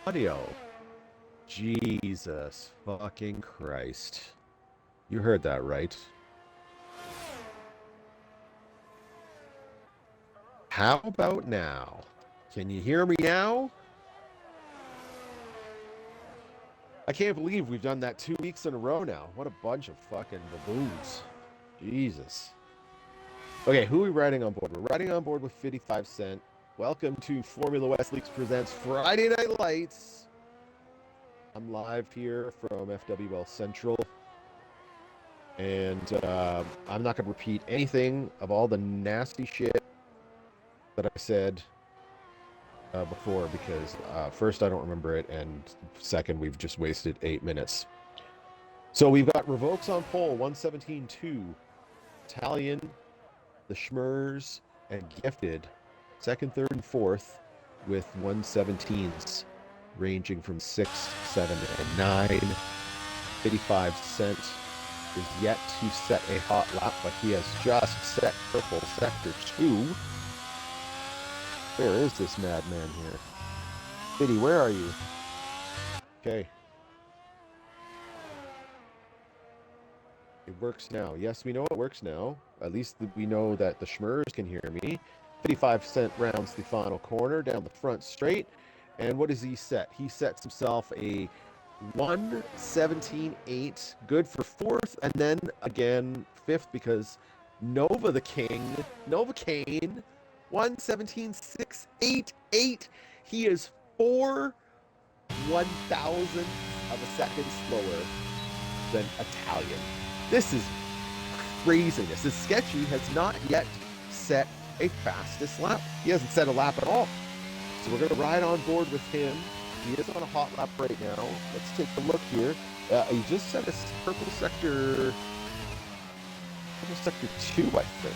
audio. Jesus fucking Christ. You heard that right. How about now? Can you hear me now? I can't believe we've done that 2 weeks in a row now. What a bunch of fucking baboons. Jesus. Okay, who are we riding on board? We're riding on board with 55 Cent. Welcome to Formula West Leaks Presents Friday Night Lights. I'm live here from FWL Central. And I'm not going to repeat anything of all the nasty shit that I said before because first, I don't remember it, and second, we've just wasted 8 minutes. So we've got Revokes on pole, 117.2. Italian, the Schmers, and Gifted, second, third, and fourth, with 117s, ranging from 6, 7, and 9. 55 Cent is yet to set a hot lap, but he has just set purple sector 2. Where is this madman here? Biddy, where are you? Okay. It works now. Yes, we know it works now. At least we know that the Schmers can hear me. 55 Cent rounds the final corner down the front straight. And what does he set? He sets himself a 117.8, good for fourth, and then again fifth because Nova Kane, 117.688. He is 4/1000th of a second slower than Italian. This is craziness. This Sketchy has not yet set a fastest lap. He hasn't set a lap at all. So we're going to ride on board with him. He is on a hot lap right now. Let's take a look here. He just set a purple sector 2, I think.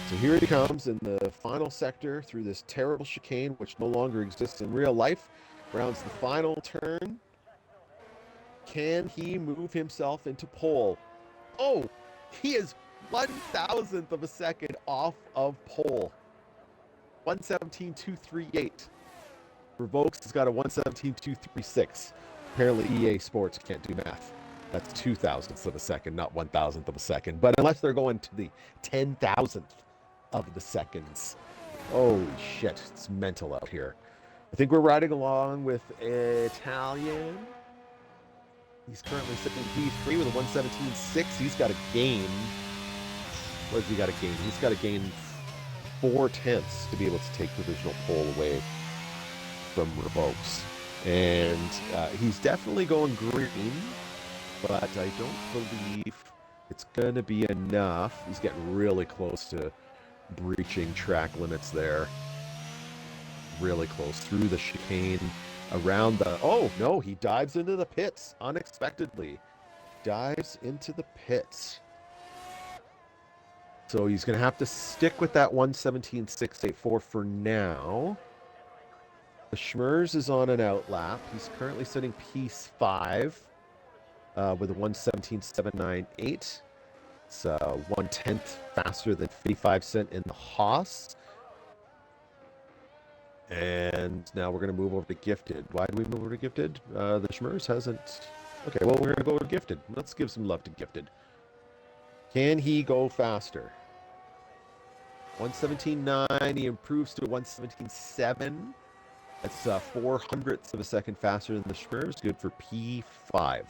So here he comes in the final sector through this terrible chicane, which no longer exists in real life. Rounds the final turn. Can he move himself into pole? Oh, he is 1,000th of a second off of pole. 117.238. Revokes has got a 117.236. Apparently EA Sports can't do math. That's 2,000ths of a second, not 1,000th of a second. But unless they're going to the 10,000th of the seconds. Holy shit, it's mental out here. I think we're riding along with Italian. He's currently sitting in P3 with a 117.6. He's got to gain. What has he got to gain? He's got to gain 4/10 to be able to take provisional pole away from Revokes. And he's definitely going green, but I don't believe it's going to be enough. He's getting really close to breaching track limits there. Really close through the chicane, around the... Oh, no, he dives into the pits unexpectedly. Dives into the pits. So he's going to have to stick with that 117.684 for now. The Schmers is on an out lap. He's currently sitting P5 with a 117.798. It's 1/10 faster than 55 Cent in the Haas. And now we're going to move over to Gifted. Why do we move over to Gifted? The Schmers hasn't... Okay, well, we're going to go over to Gifted. Let's give some love to Gifted. Can he go faster? 117.9. He improves to a 117.7. That's 4/100ths of a second faster than the Schmers. Good for P5.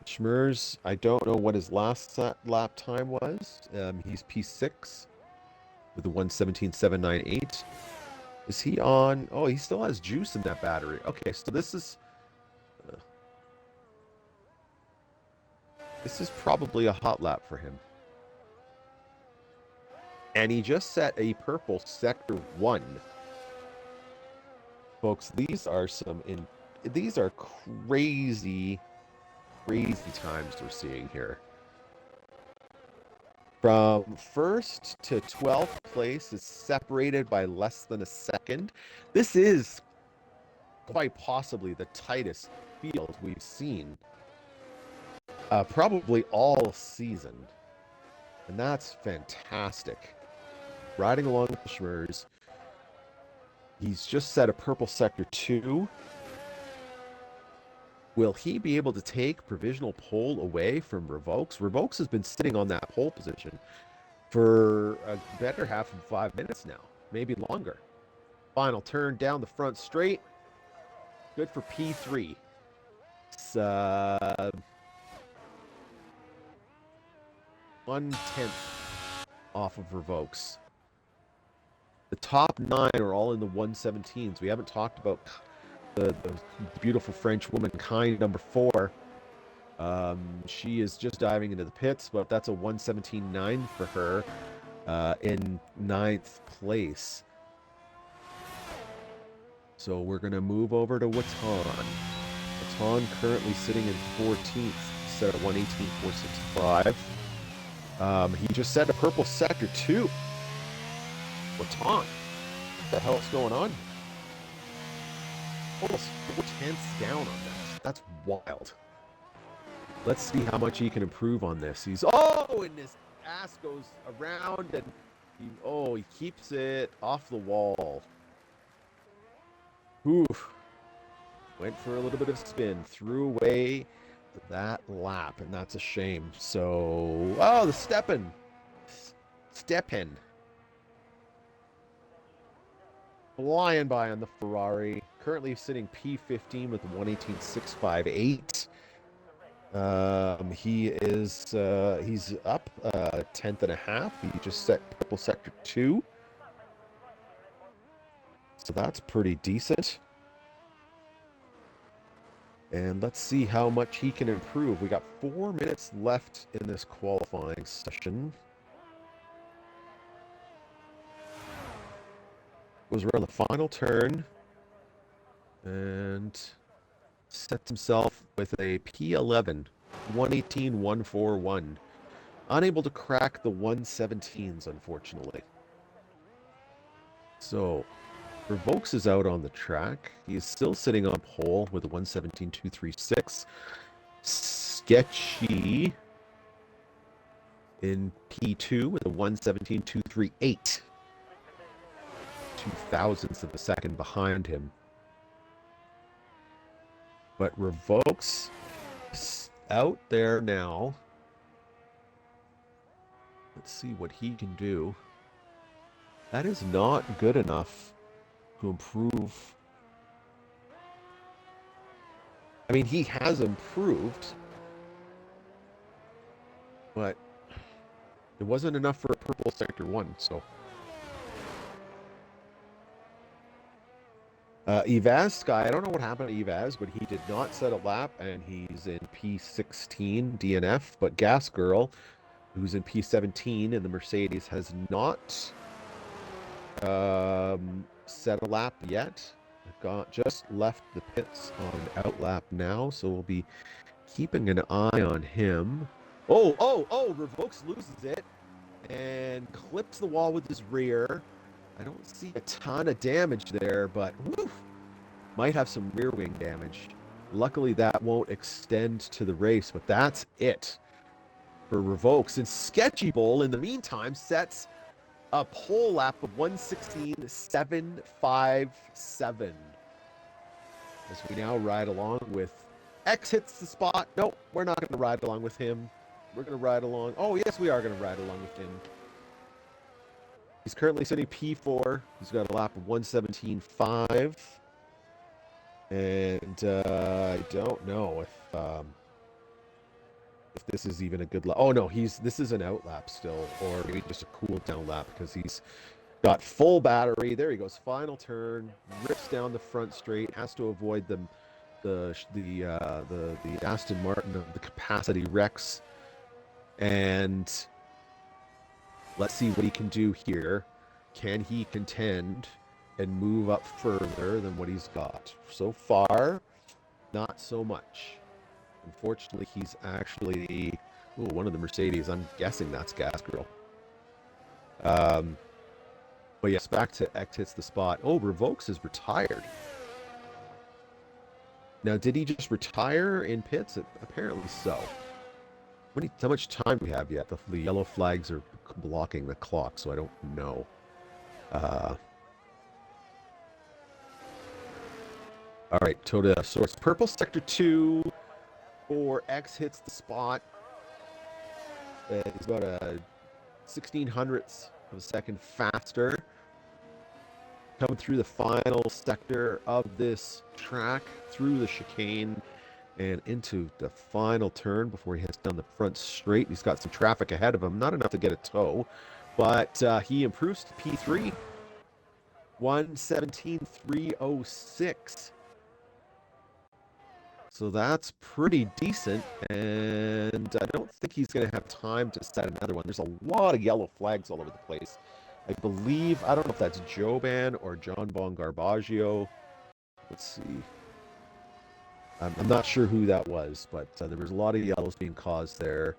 Schmers, I don't know what his last lap time was. He's P6 with a 117.798. Is he on? Oh, he still has juice in that battery. Okay, so this is probably a hot lap for him. And he just set a purple sector 1. Folks, these are crazy times we're seeing here. From 1st to 12th place is separated by less than a second. This is quite possibly the tightest field we've seen probably all season. And that's fantastic. Riding along with the Schmers. He's just set a purple sector 2. Will he be able to take provisional pole away from Revokes? Revokes has been sitting on that pole position for a better half of 5 minutes now, maybe longer. Final turn down the front straight. Good for P3. It's 1/10 off of Revokes. The top 9 are all in the 117s. We haven't talked about the beautiful French woman, Kind, number 4. She is just diving into the pits, but that's a 117.9 for her in 9th place. So we're going to move over to Watan. Watan currently sitting in 14th, set at 118.465. He just set a purple sector 2. Watan. What the hell is going on? Almost 4/10 down on that. That's wild. Let's see how much he can improve on this. He's, and his ass goes around and he keeps it off the wall. Oof. Went for a little bit of spin, threw away that lap, and that's a shame. So, the Steppen. Flying by on the Ferrari. Currently sitting P15 with 118.658. He's up 10th and a half. He just set purple sector 2. So that's pretty decent. And let's see how much he can improve. We got 4 minutes left in this qualifying session. Goes around the final turn and sets himself with a P11, 118.141. Unable to crack the 117s, unfortunately. So, Revokes is out on the track. He is still sitting on pole with a 117.236. Sketchy in P2 with a 117.238. 0.02 of a second behind him. But Revokes is out there now. Let's see what he can do. That is not good enough to improve. I mean, he has improved, but it wasn't enough for a purple sector 1, so. Evaz Sky, I don't know what happened to Evaz, but he did not set a lap, and he's in P16 DNF. But Gas Girl, who's in P17 in the Mercedes, has not set a lap yet. Just left the pits on outlap now, so we'll be keeping an eye on him. Revokes loses it and clips the wall with his rear. I don't see a ton of damage there, but might have some rear wing damage. Luckily, that won't extend to the race, but that's it for Revokes. And Sketchy Bowl, in the meantime, sets a pole lap of 116.757. As we now ride along with X hits the spot. Nope, we're not going to ride along with him. We're going to ride along. Oh, yes, we are going to ride along with him. He's currently sitting P4. He's got a lap of 117.5. And I don't know if this is even a good lap. Oh, no, this is an out lap still, or maybe just a cool down lap because he's got full battery. There he goes. Final turn. Rips down the front straight. Has to avoid the Aston Martin of the capacity Rex. And let's see what he can do here. Can he contend and move up further than what he's got? So far, not so much. Unfortunately, he's actually one of the Mercedes. I'm guessing that's Gas Girl. But yes, back to X hits the spot. Oh, Revokes is retired. Now, did he just retire in pits? Apparently so. How much time do we have yet? The yellow flags are blocking the clock, so I don't know. All right, Toda. So it's purple sector 2 for X hits the spot. He's about a 1600ths of a second faster. Coming through the final sector of this track, through the chicane, and into the final turn before he heads down the front straight. He's got some traffic ahead of him, not enough to get a tow, but he improves to P3, 1:17.306. So that's pretty decent, and I don't think he's going to have time to set another one. There's a lot of yellow flags all over the place. I believe, I don't know if that's Joban or John Bon Garbaggio. Let's see. I'm not sure who that was, but there was a lot of yellows being caused there.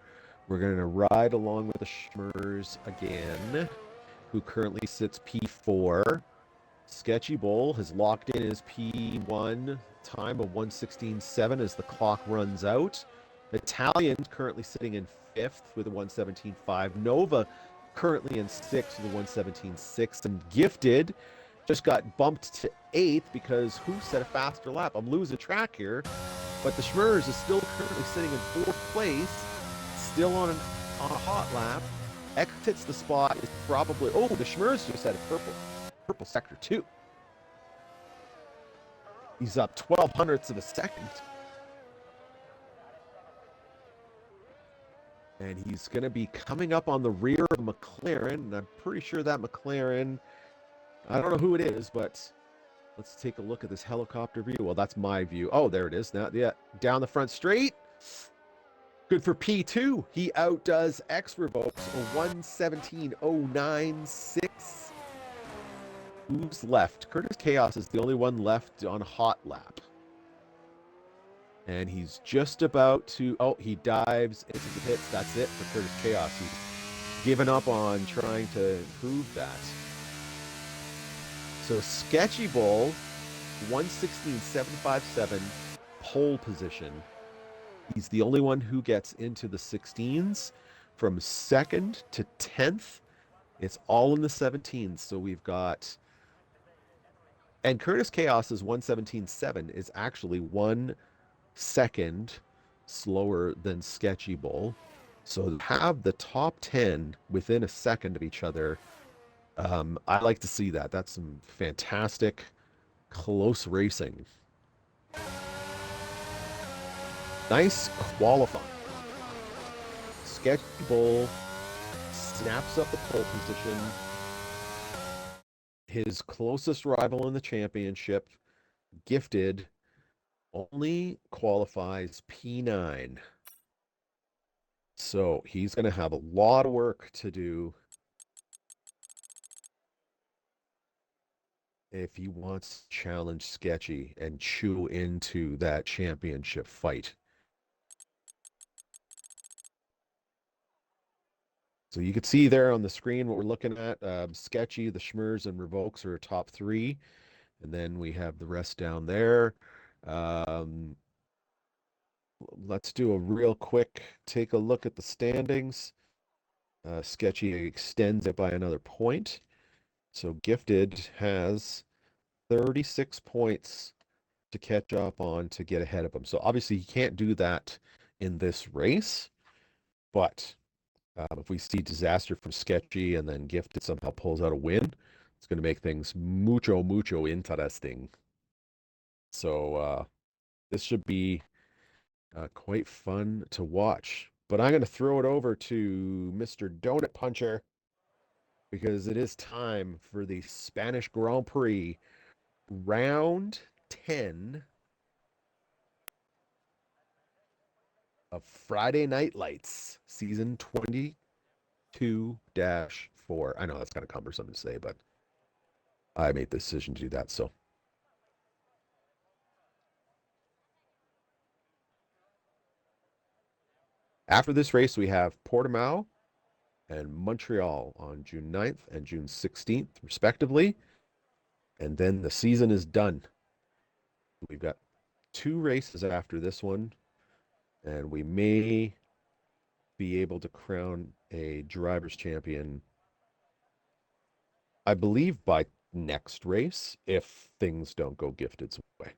We're going to ride along with the Schmers again, who currently sits P4. Sketchy Bull has locked in his P1 time of 1:16.7 as the clock runs out. Italian currently sitting in 5th with a 1:17.5. Nova currently in 6th with a 1:17.6. And Gifted just got bumped to 8th because who set a faster lap? I'm losing track here. But the Schmers is still currently sitting in 4th place, still on a hot lap. Exits the spot is probably... Oh, the Schmers just had a purple sector 2. He's up 1200ths of a second. And he's going to be coming up on the rear of McLaren. And I'm pretty sure that McLaren, I don't know who it is, but let's take a look at this helicopter view. Well, that's my view. Oh, there it is. Now, yeah, down the front straight. Good for P2. He outdoes X Revokes a 1:17.096. Who's left? Curtis Chaos is the only one left on hot lap. And he's just about to... Oh, he dives into the pits. That's it for Curtis Chaos. He's given up on trying to improve that. So Sketchy Bull, 1:16.757, pole position. He's the only one who gets into the 16s. From 2nd to 10th, it's all in the 17s. So we've got... And Curtis Chaos's 1:17.7 is actually 1 second slower than Sketchy Bull. So to have the top 10 within a second of each other, I like to see that. That's some fantastic, close racing. Nice qualifying. Sketchy Bull snaps up the pole position. His closest rival in the championship, Gifted, only qualifies P9. So he's going to have a lot of work to do if he wants to challenge Sketchy and chew into that championship fight. So you can see there on the screen what we're looking at. Sketchy, the Schmers, and Revokes are top 3. And then we have the rest down there. Let's do a real quick take a look at the standings. Sketchy extends it by another point. So Gifted has 36 points to catch up on to get ahead of him. So obviously he can't do that in this race. But if we see disaster from Sketchy and then Gifted somehow pulls out a win, it's going to make things mucho interesting. So this should be quite fun to watch. But I'm going to throw it over to Mr. DonutPuncher because it is time for the Spanish Grand Prix round 10 of Friday Night Lights, season 22-4. I know that's kind of cumbersome to say, but I made the decision to do that. So after this race, we have Portimao and Montreal on June 9th and June 16th, respectively. And then the season is done. We've got 2 races after this one, and we may be able to crown a driver's champion, I believe, by next race if things don't go Gifted's way.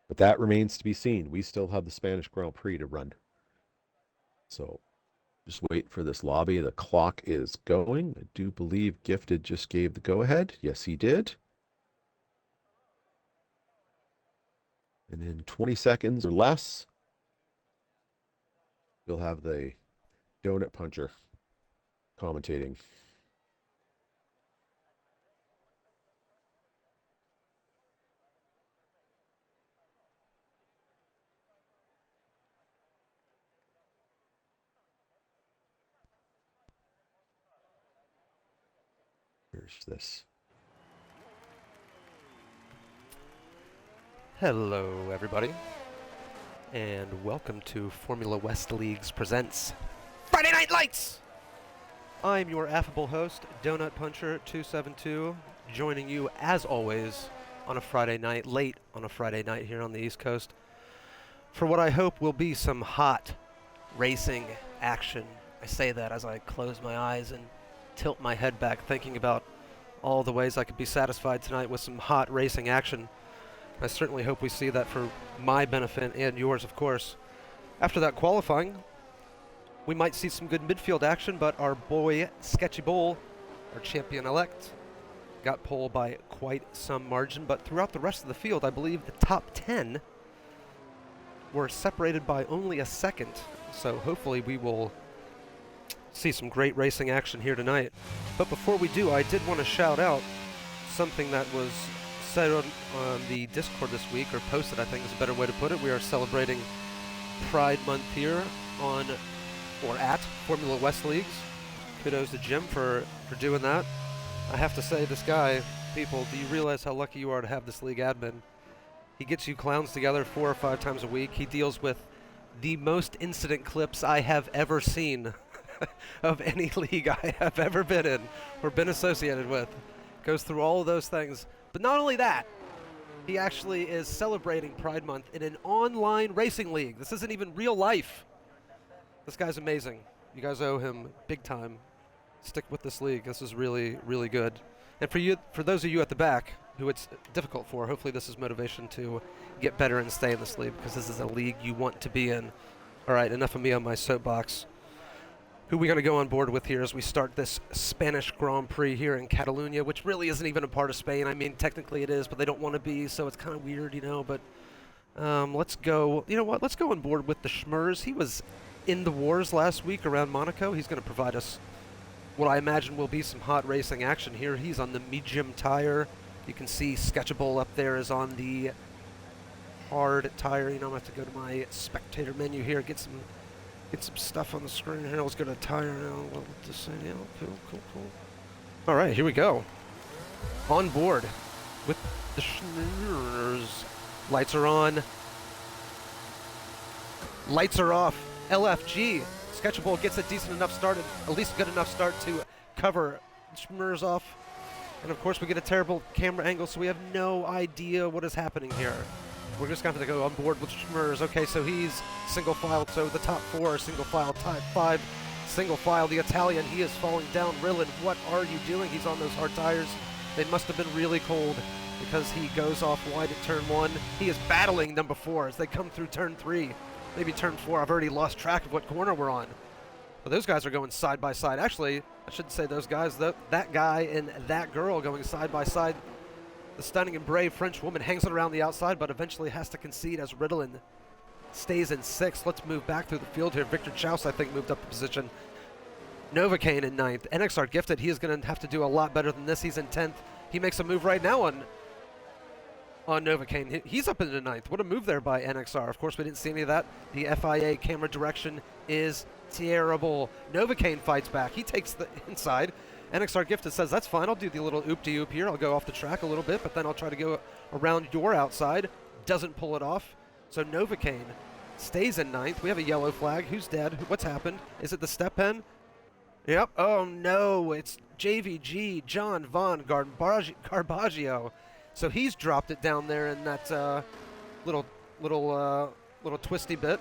But that remains to be seen. We still have the Spanish Grand Prix to run. So just wait for this lobby. The clock is going. I do believe Gifted just gave the go-ahead. Yes, he did. And in 20 seconds or less, we'll have the DonutPuncher commentating. Here's this. Hello, everybody, and welcome to Formula West Leagues presents Friday Night Lights! I'm your affable host, DonutPuncher 272, joining you, as always, on a Friday night, late on a Friday night here on the East Coast, for what I hope will be some hot racing action. I say that as I close my eyes and tilt my head back, thinking about all the ways I could be satisfied tonight with some hot racing action. I certainly hope we see that for my benefit and yours, of course. After that qualifying, we might see some good midfield action, but our boy Sketchy Bull, our champion-elect, got pole by quite some margin. But throughout the rest of the field, I believe the top 10 were separated by only a second. So hopefully we will see some great racing action here tonight. But before we do, I did want to shout out something that was said on the Discord this week, or posted, I think is a better way to put it. We are celebrating Pride Month here on, or at, Formula West Leagues. Kudos to Jim for doing that. I have to say, this guy, people, do you realize how lucky you are to have this league admin? He gets you clowns together 4 or 5 times a week. He deals with the most incident clips I have ever seen of any league I have ever been in or been associated with. Goes through all of those things. But not only that, he actually is celebrating Pride Month in an online racing league. This isn't even real life. This guy's amazing. You guys owe him big time. Stick with this league. This is really, really good. And for you, for those of you at the back who it's difficult for, hopefully this is motivation to get better and stay in this league, because this is a league you want to be in. All right, enough of me on my soapbox. Who we going to go on board with here as we start this Spanish Grand Prix here in Catalonia, which really isn't even a part of Spain. I mean, technically it is, but they don't want to be, so it's kind of weird, you know. But let's go, you know what, let's go on board with the Schmers. He was in the wars last week around Monaco. He's going to provide us what I imagine will be some hot racing action here. He's on the medium tire. You can see Sketchable up there is on the hard tire. You know, I'm going to have to go to my spectator menu here, get some stuff on the screen here. Let's go to tire now. What to say? Yeah, cool. All right, here we go. On board with the Schmers. Lights are on. Lights are off. LFG. Sketchable gets a decent enough start, at least good enough start to cover Schmers off. And of course we get a terrible camera angle, so we have no idea what is happening here. We're just going to have to go on board with Schmers. Okay, so he's single file, so the top 4 are single file, top 5 single file. The Italian, he is falling down. Rillen, what are you doing? He's on those hard tires. They must have been really cold because he goes off wide at turn 1. He is battling number 4 as they come through turn 3. Maybe turn 4. I've already lost track of what corner we're on. But those guys are going side by side. Actually, I shouldn't say those guys. That guy and that girl going side by side. The stunning and brave French woman hangs it around the outside, but eventually has to concede as Ritalin stays in 6th. Let's move back through the field here. Victor Chaus, I think, moved up a position. Novocaine in 9th. NXR Gifted, he is going to have to do a lot better than this. He's in 10th. He makes a move right now on Novocaine. He's up into 9th. What a move there by NXR. Of course, we didn't see any of that. The FIA camera direction is terrible. Novocaine fights back. He takes the inside. NXR Gifted says, that's fine, I'll do the little oop-de-oop here. I'll go off the track a little bit, but then I'll try to go around your outside. Doesn't pull it off. So Novocaine stays in 9th. We have a yellow flag. Who's dead? What's happened? Is it the step pen? Yep. Oh, no. It's JVG, John Von Garbaggio. So he's dropped it down there in that little little twisty bit.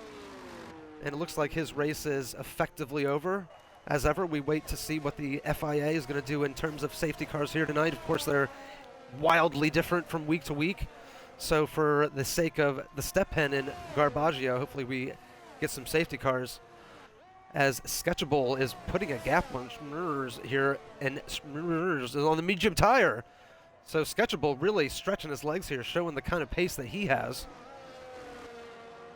And it looks like his race is effectively over. As ever, we wait to see what the FIA is going to do in terms of safety cars here tonight. Of course, they're wildly different from week to week. So for the sake of the step pen in Garbaggio, hopefully we get some safety cars. As Sketchable is putting a gap on Schmers here, and Schmers is on the medium tire. So Sketchable really stretching his legs here, showing the kind of pace that he has.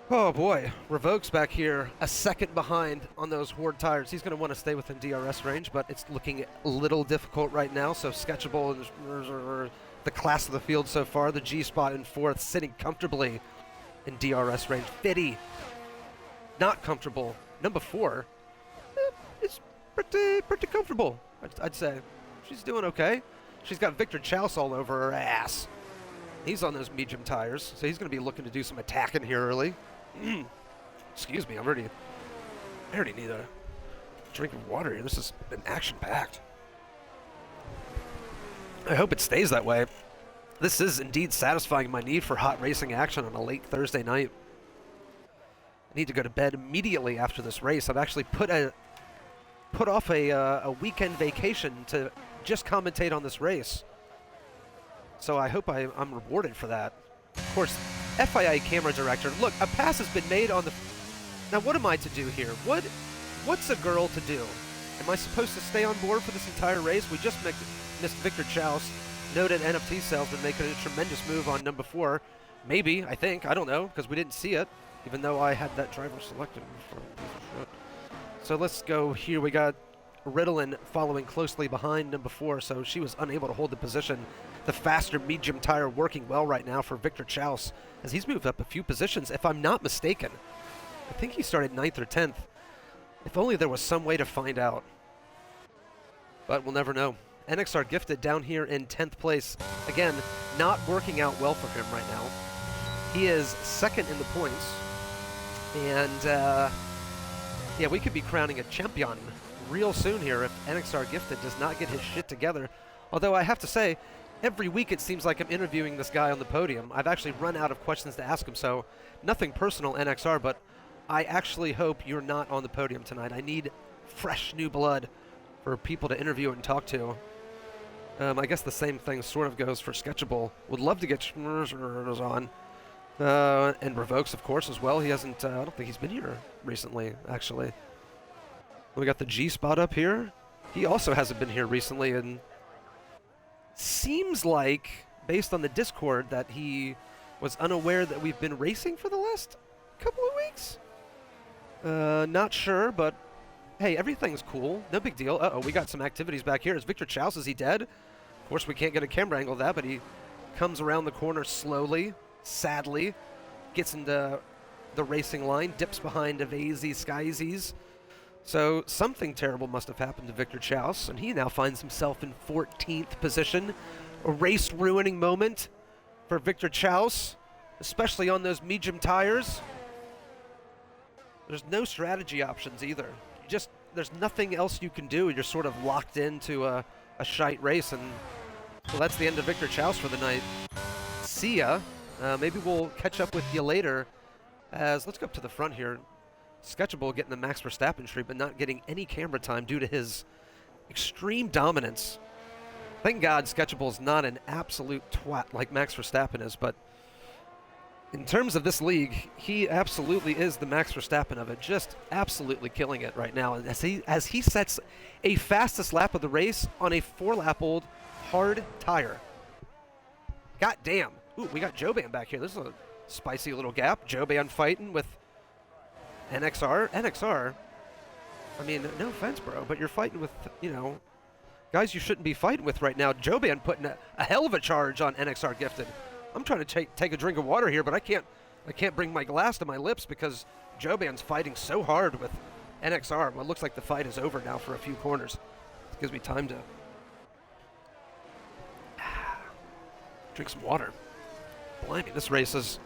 Oh boy, Revokes back here, a second behind on those Horde tires. He's going to want to stay within DRS range, but it's looking a little difficult right now. So Sketchable and Schmers are the class of the field so far. The G spot in fourth, sitting comfortably in DRS range. Fitty, not comfortable. Number 4 is pretty comfortable, I'd say. She's doing okay. She's got Victor Chouse all over her ass. He's on those medium tires, so he's going to be looking to do some attacking here early. Excuse me, I already need a drink of water here. This has been action-packed. I hope it stays that way. This is indeed satisfying my need for hot racing action on a late Thursday night. I need to go to bed immediately after this race. I've actually put off a weekend vacation to just commentate on this race. So I hope I'm rewarded for that. Of course, FIA camera director. Look, a pass has been made on the... Now, what am I to do here? What's a girl to do? Am I supposed to stay on board for this entire race? We just missed Victor Chouse, noted NFT salesman, making a tremendous move on number 4. Maybe, I think. I don't know, because we didn't see it, even though I had that driver selected. So let's go here. We got Ritalin following closely behind number 4, so she was unable to hold the position. The faster medium tire working well right now for Victor Chouse, as he's moved up a few positions, if I'm not mistaken. I think he started 9th or 10th. If only there was some way to find out. But we'll never know. NXR Gifted down here in 10th place. Again, not working out well for him right now. He is second in the points. And, yeah, we could be crowning a champion real soon here if NXR Gifted does not get his shit together. Although I have to say, every week it seems like I'm interviewing this guy on the podium. I've actually run out of questions to ask him, so nothing personal, NXR, but I actually hope you're not on the podium tonight. I need fresh new blood for people to interview and talk to. I guess the same thing sort of goes for Sketchable. Would love to get Schmers on. And Revokes, of course, as well. He hasn't, I don't think he's been here recently, actually. We got the G spot up here. He also hasn't been here recently, and seems like, based on the Discord, that he was unaware that we've been racing for the last couple of weeks. Not sure, but hey, everything's cool. No big deal. Uh-oh, we got some activities back here. Is Victor Chouse, is he dead? Of course, we can't get a camera angle of that, but he comes around the corner slowly, sadly, gets into the racing line, dips behind Avazy Skyzies. So something terrible must have happened to Victor Chouse, and he now finds himself in 14th position. A race-ruining moment for Victor Chouse, especially on those medium tires. There's no strategy options either. There's nothing else you can do. You're sort of locked into a shite race, and well, that's the end of Victor Chouse for the night. See ya. Maybe we'll catch up with you later. Let's go up to the front here. Sketchable getting the Max Verstappen treat, but not getting any camera time due to his extreme dominance. Thank God Sketchable's not an absolute twat like Max Verstappen is, but in terms of this league, he absolutely is the Max Verstappen of it, just absolutely killing it right now. And as he sets a fastest lap of the race on a 4-lap-old hard tire. God damn. Ooh, we got Joban back here. This is a spicy little gap. Joban fighting with NXR. NXR, I mean, no offense, bro, but you're fighting with, you know, guys you shouldn't be fighting with right now. Joban putting a hell of a charge on NXR Gifted. I'm trying to take a drink of water here, but I can't bring my glass to my lips because Joban's fighting so hard with NXR. Well, it looks like the fight is over now for a few corners. It gives me time to drink some water. Blimey, this race is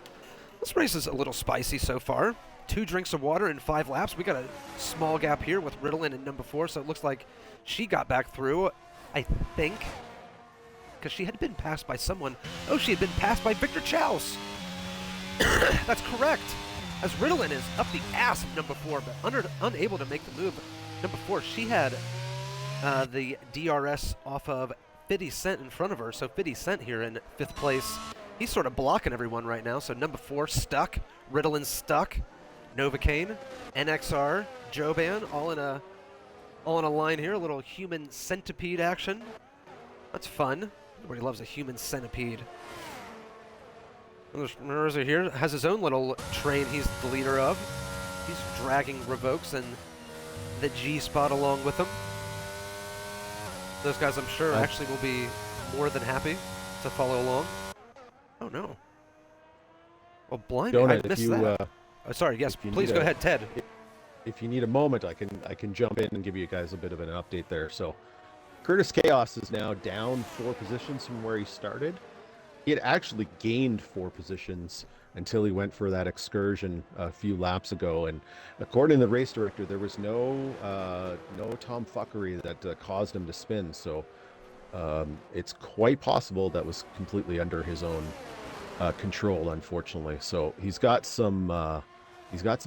a little spicy so far. 2 drinks of water in 5 laps. We got a small gap here with Ritalin in number 4, so it looks like she got back through, I think, because she had been passed by someone. Oh, she had been passed by Victor Chouse. That's correct. as Ritalin is up the ass of number 4, but unable to make the move. Number 4, she had the DRS off of 50 Cent in front of her, so 50 Cent here in 5th place. He's sort of blocking everyone right now, so number 4 stuck, Ritalin stuck, Novocaine, NXR, Joban, all in a line here, a little human centipede action. That's fun. Everybody loves a human centipede. Mirza here has his own little train he's the leader of. He's dragging Revokes and the G-Spot along with him. Those guys, I'm sure, actually will be more than happy to follow along. Oh, no. Well, blind, I missed that. Sorry, yes, please go ahead, Ted. If you need a moment, I can jump in and give you guys a bit of an update there. So, Curtis Chaos is now down 4 positions from where he started. He had actually gained 4 positions until he went for that excursion a few laps ago. And according to the race director, there was no tomfuckery that caused him to spin. So it's quite possible that was completely under his own control, unfortunately. So he's got some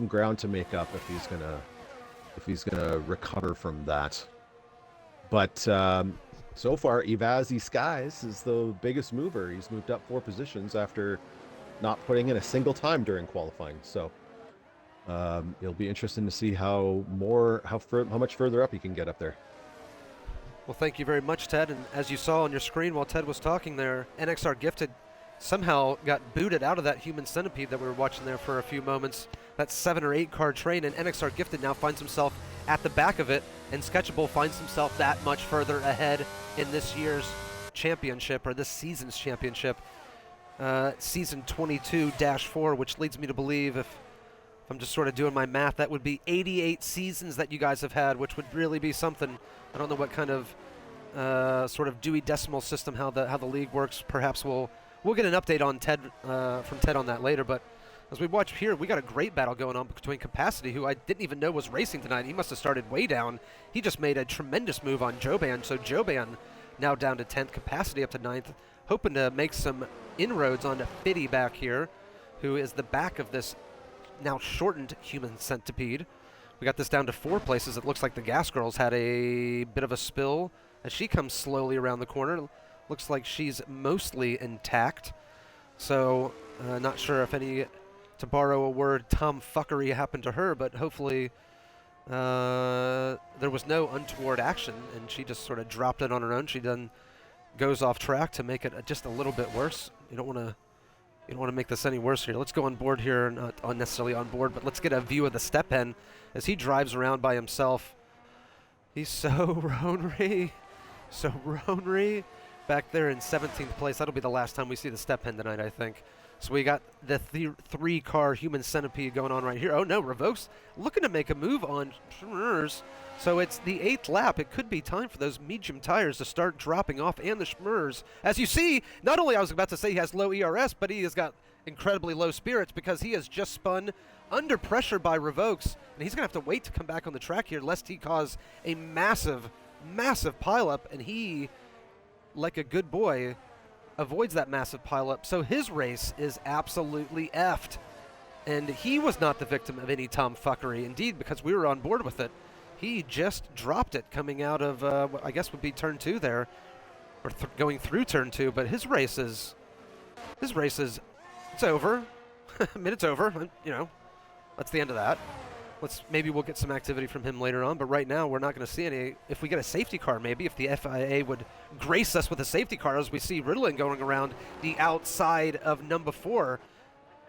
ground to make up if he's gonna recover from that. But so far, Ivazi Skies is the biggest mover. He's moved up 4 positions after not putting in a single time during qualifying. So it'll be interesting to see how much further up he can get up there. Well, thank you very much, Ted. And as you saw on your screen while Ted was talking there, NXR Gifted somehow got booted out of that human centipede that we were watching there for a few moments. That 7 or 8 car train, and NXR Gifted now finds himself at the back of it, and Sketchable finds himself that much further ahead in this year's championship, or this season's championship, season 22-4, which leads me to believe, if I'm just sort of doing my math, that would be 88 seasons that you guys have had, which would really be something. I don't know what kind of sort of Dewey Decimal System, how the league works. Perhaps we'll get an update on Ted from Ted on that later, but as we watch here, we got a great battle going on between Capacity, who I didn't even know was racing tonight. He must have started way down. He just made a tremendous move on Joban, so Joban now down to 10th, Capacity up to 9th, hoping to make some inroads on Fiddy back here, who is the back of this now shortened human centipede. We got this down to 4 places. It looks like the Gas Girl's had a bit of a spill as she comes slowly around the corner. Looks like she's mostly intact, so not sure if any, to borrow a word, tomfuckery happened to her, but hopefully there was no untoward action, and she just sort of dropped it on her own. She then goes off track to make it just a little bit worse. You don't want to make this any worse here. Let's go on board here, not unnecessarily on board, but let's get a view of the step hen as he drives around by himself. He's so Ronry, back there in 17th place. That'll be the last time we see the step hen tonight, I think. So we got the 3-car human centipede going on right here. Oh no, Revokes looking to make a move on Schmurs. So it's the 8th lap. It could be time for those medium tires to start dropping off, and the Schmurs. As you see, not only I was about to say he has low ERS, but he has got incredibly low spirits because he has just spun under pressure by Revokes, and he's going to have to wait to come back on the track here lest he cause a massive, massive pileup, and he, like a good boy, avoids that massive pileup. So his race is absolutely effed, and he was not the victim of any tomfuckery. Indeed, because we were on board with it, he just dropped it coming out of what I guess would be turn 2 there, or going through turn 2. But his race is, it's over. I mean, it's over. You know, that's the end of that. Maybe we'll get some activity from him later on, but right now we're not going to see any. If we get a safety car, maybe if the FIA would grace us with a safety car, as we see Ritalin going around the outside of number 4,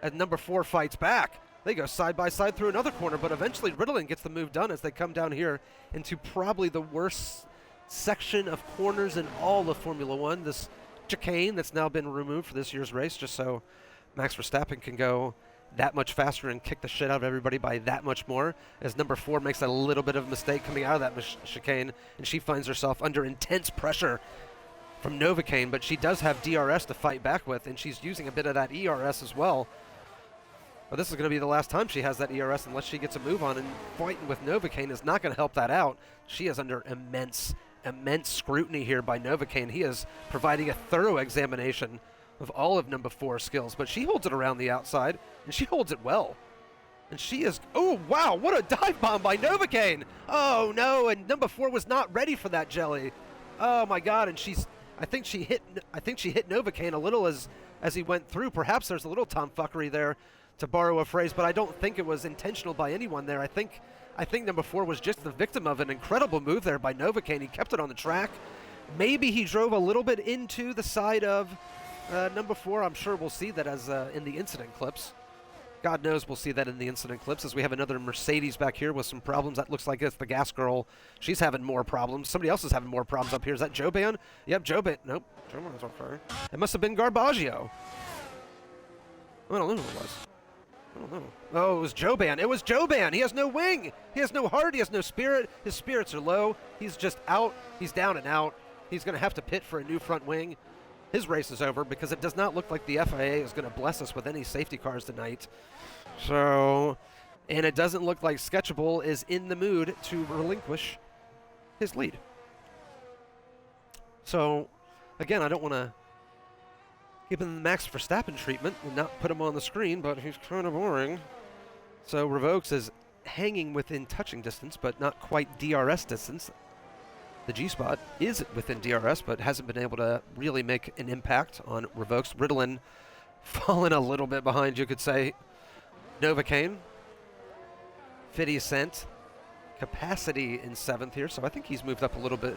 as number 4 fights back. They go side by side through another corner, but eventually Ritalin gets the move done as they come down here into probably the worst section of corners in all of Formula One. This chicane that's now been removed for this year's race, just so Max Verstappen can go that much faster and kick the shit out of everybody by that much more, as number 4 makes a little bit of a mistake coming out of that chicane, and she finds herself under intense pressure from Novocaine, but she does have DRS to fight back with, and she's using a bit of that ERS as well. But this is going to be the last time she has that ERS unless she gets a move on, and fighting with Novocaine is not going to help that out. She is under immense scrutiny here by Novocaine. He is providing a thorough examination of all of number 4's skills, but she holds it around the outside, and she holds it well. And she is, oh wow, what a dive bomb by Novocaine. Oh no, and number 4 was not ready for that jelly. Oh my god, and I think she hit Novocaine a little as he went through. Perhaps there's a little tomfuckery there, to borrow a phrase, but I don't think it was intentional by anyone there. I think number 4 was just the victim of an incredible move there by Novocaine. He kept it on the track. Maybe he drove a little bit into the side of number 4. I'm sure we'll see that as in the incident clips. God knows we'll see that in the incident clips as we have another Mercedes back here with some problems. That looks like it's the gas girl. She's having more problems. Somebody else is having more problems up here. Is that Joban? Yep, Joban. Nope. Joban's okay. It must have been Garbaggio. I don't know who it was. I don't know. Oh, it was Joban. It was Joban. He has no wing. He has no heart. He has no spirit. His spirits are low. He's just out. He's down and out. He's going to have to pit for a new front wing. His race is over because it does not look like the FIA is going to bless us with any safety cars tonight. So, and it doesn't look like Sketchable is in the mood to relinquish his lead. So, again, I don't want to give him the Max Verstappen treatment and not put him on the screen, but he's kind of boring. So, Revokes is hanging within touching distance, but not quite DRS distance. The G-Spot is within DRS, but hasn't been able to really make an impact on Revokes. Ritalin falling a little bit behind, you could say. Novocaine. 50 Cent. Capacity in 7th here, so I think he's moved up a little bit.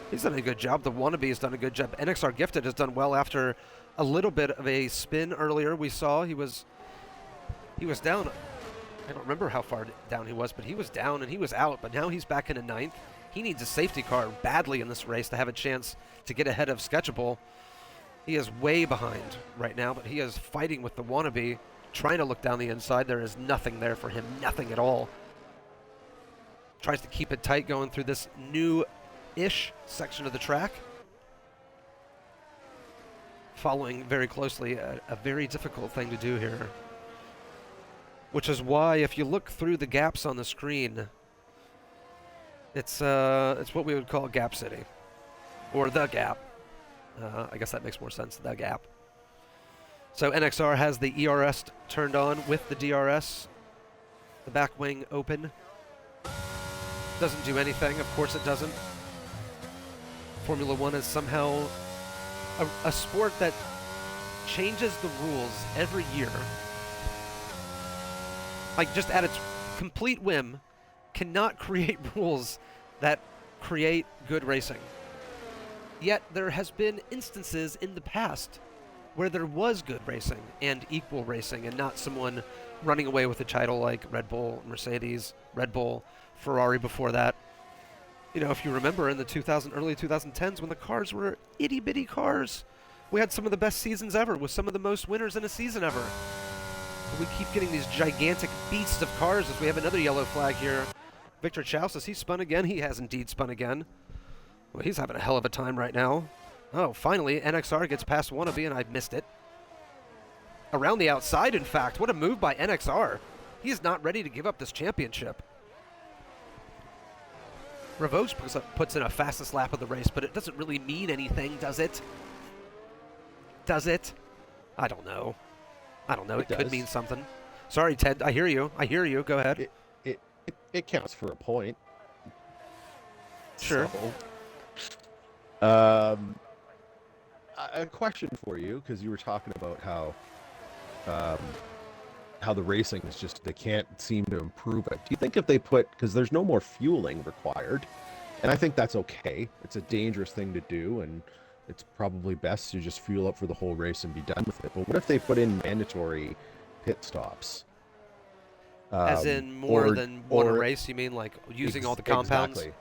He's done a good job. The Wannabe has done a good job. NXR Gifted has done well after a little bit of a spin earlier. We saw he was down. I don't remember how far down he was, but he was down and he was out, but now he's back into 9th. He needs a safety car badly in this race to have a chance to get ahead of Sketchable. He is way behind right now, but he is fighting with the Wannabe, trying to look down the inside. There is nothing there for him, nothing at all. Tries to keep it tight going through this new-ish section of the track. Following very closely a very difficult thing to do here. Which is why if you look through the gaps on the screen, it's what we would call Gap City, or the Gap. I guess that makes more sense, the Gap. So NXR has the ERS turned on with the DRS. The back wing open. Doesn't do anything, of course it doesn't. Formula One is somehow a sport that changes the rules every year. Like, just at its complete whim, cannot create rules that create good racing. Yet there has been instances in the past where there was good racing and equal racing and not someone running away with a title like Red Bull, Mercedes, Red Bull, Ferrari before that. You know, if you remember in the early 2010s when the cars were itty-bitty cars, we had some of the best seasons ever with some of the most winners in a season ever. We keep getting these gigantic beasts of cars as we have another yellow flag here. Victor Chouse, has he spun again? He has indeed spun again. Well, he's having a hell of a time right now. Oh, finally, NXR gets past Wannabe, and I missed it. Around the outside, in fact. What a move by NXR. He is not ready to give up this championship. Revokes puts in a fastest lap of the race, but it doesn't really mean anything, does it? Does it? I don't know. I don't know. It could mean something. Sorry, Ted. I hear you. I hear you. Go ahead. It counts for a point. Sure. So, a question for you, because you were talking about how the racing is just, they can't seem to improve it. Do you think if they put, because there's no more fueling required, and I think that's okay. It's a dangerous thing to do, and it's probably best to just fuel up for the whole race and be done with it. But what if they put in mandatory pit stops? As in more than one race, you mean, like using all the compounds? Exactly.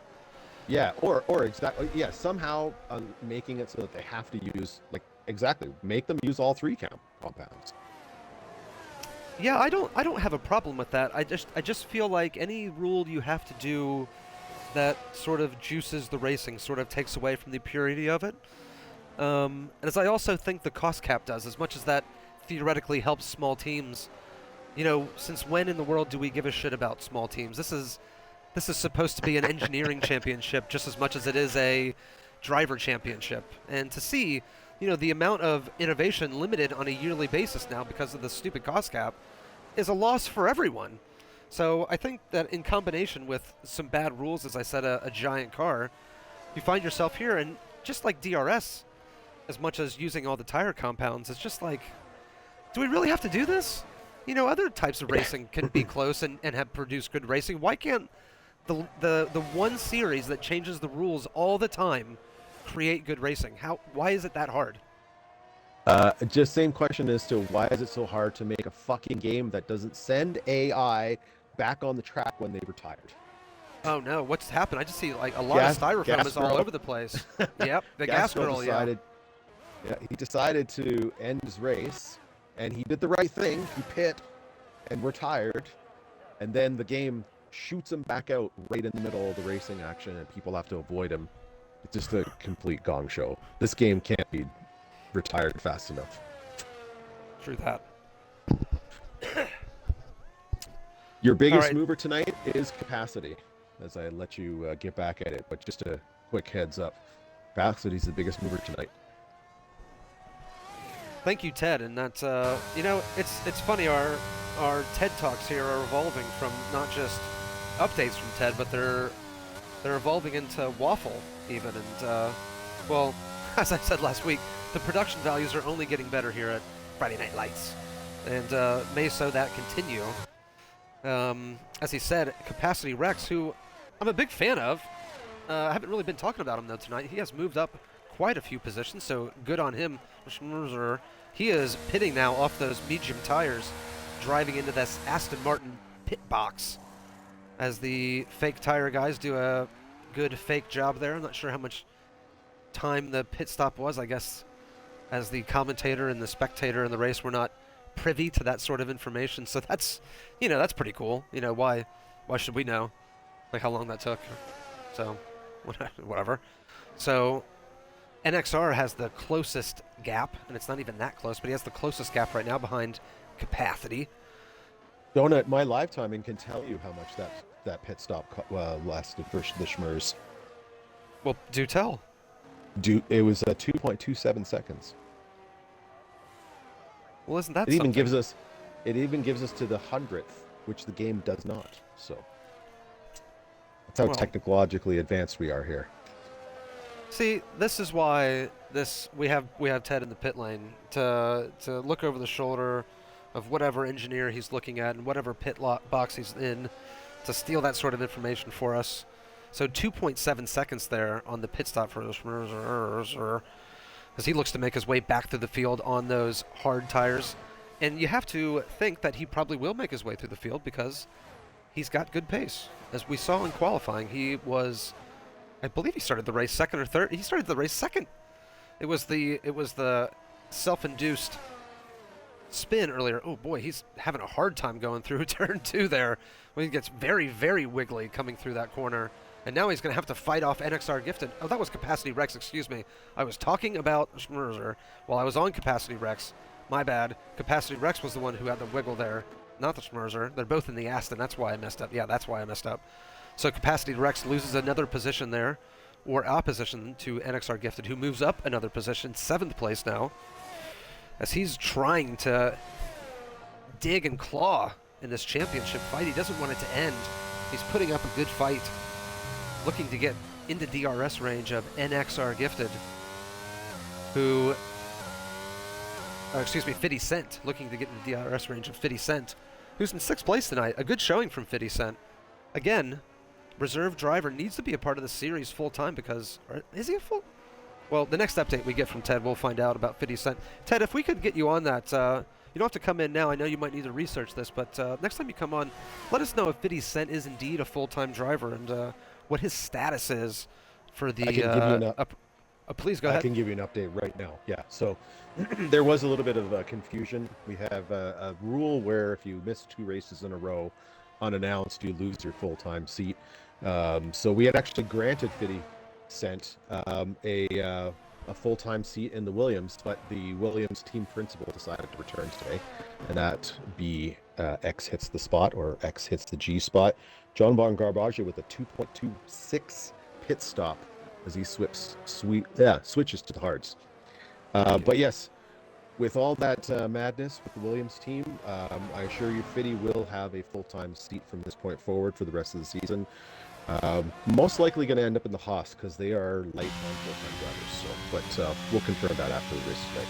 Yeah, or exactly, yeah, somehow making it so that they have to use, like, exactly, make them use all 3 compounds. Yeah, I don't have a problem with that. I just feel like any rule you have to do that sort of juices the racing, sort of takes away from the purity of it. And as I also think the cost cap does, as much as that theoretically helps small teams. You know, since when in the world do we give a shit about small teams? This is supposed to be an engineering championship just as much as it is a driver championship. And to see, you know, the amount of innovation limited on a yearly basis now because of the stupid cost cap is a loss for everyone. So I think that in combination with some bad rules, as I said, a giant car, you find yourself here, and just like DRS, as much as using all the tire compounds, it's just like, do we really have to do this? You know, other types of racing can be close and have produced good racing. Why can't the one series that changes the rules all the time create good racing? Why is it that hard? Just same question as to why is it so hard to make a fucking game that doesn't send AI back on the track when they've retired? Oh no, what's happened? I just see like a lot of styrofoam is all over the place. Yep, the gas girl, decided, yeah, he decided to end his race, and he did the right thing. He pit and retired, and then the game shoots him back out right in the middle of the racing action, and people have to avoid him. It's just a complete gong show. This game can't be retired fast enough. True that. Your biggest mover tonight is capacity, as I let you get back at it, but just a quick heads up. Capacity is the biggest mover tonight. Thank you, Ted, and that's you know, it's funny, our TED Talks here are evolving from not just updates from Ted, but they're evolving into waffle even, and well, as I said last week, the production values are only getting better here at Friday Night Lights, and may so that continue. As he said, Capacity Rex, who I'm a big fan of. I haven't really been talking about him though tonight. He has moved up quite a few positions, so good on him. He is pitting now off those medium tires, driving into this Aston Martin pit box, as the fake tire guys do a good fake job there. I'm not sure how much time the pit stop was. I guess as the commentator and the spectator in the race were not privy to that sort of information, so that's, you know, that's pretty cool. You know, why should we know, like, how long that took? So whatever. So NXR has the closest gap, and it's not even that close, but he has the closest gap right now behind Capacity. Donut, my live timing can tell you how much that pit stop lasted for the Schmers. Well, do tell. It was 2.27 seconds. Well, isn't that it even something? gives us to the 100th, which the game does not. So that's how technologically advanced we are here. See, this is why we have Ted in the pit lane to look over the shoulder of whatever engineer he's looking at and whatever pit box he's in, to steal that sort of information for us. So 2.7 seconds there on the pit stop for Schmerzer, as he looks to make his way back through the field on those hard tires. And you have to think that he probably will make his way through the field because he's got good pace. As we saw in qualifying, he was, I believe he started the race second or third. He started the race second. It was the self-induced spin earlier. Oh boy, he's having a hard time going through turn 2 there, when he gets very, very wiggly coming through that corner. And now he's going to have to fight off NXR Gifted. Oh, that was Capacity Rex, excuse me. I was talking about Schmerzer while I was on Capacity Rex. My bad. Capacity Rex was the one who had the wiggle there, not the Schmerzer. They're both in the Aston. That's why I messed up. Yeah, that's why I messed up. So Capacity Rex loses another position there, or opposition to NXR Gifted, who moves up another position, 7th place now, as he's trying to dig and claw in this championship fight. He doesn't want it to end. He's putting up a good fight, looking to get into DRS range of NXR Gifted, who, excuse me, 50 Cent, looking to get into DRS range of 50 Cent, who's in 6th place tonight. A good showing from 50 Cent. Again, reserve driver, needs to be a part of the series full-time because, or is he a full? Well, the next update we get from Ted, we'll find out about 50 Cent. Ted, if we could get you on that, you don't have to come in now. I know you might need to research this, but next time you come on, let us know if 50 Cent is indeed a full-time driver and what his status is for the... please go ahead. I can give you an update right now. Yeah, so there was a little bit of confusion. We have a rule where if you miss 2 races in a row unannounced, you lose your full-time seat. So we had actually granted 50 Cent a full-time seat in the Williams, but the Williams team principal decided to return today, and that be X hits the spot, or X hits the G spot. John Von Garbage with a 2.26 pit stop as he switches to the hards. But yes, with all that madness with the Williams team, I assure you Fitty will have a full-time seat from this point forward for the rest of the season. Most likely going to end up in the Haas because they are light on full-time drivers. So, but we'll confirm that after the race today.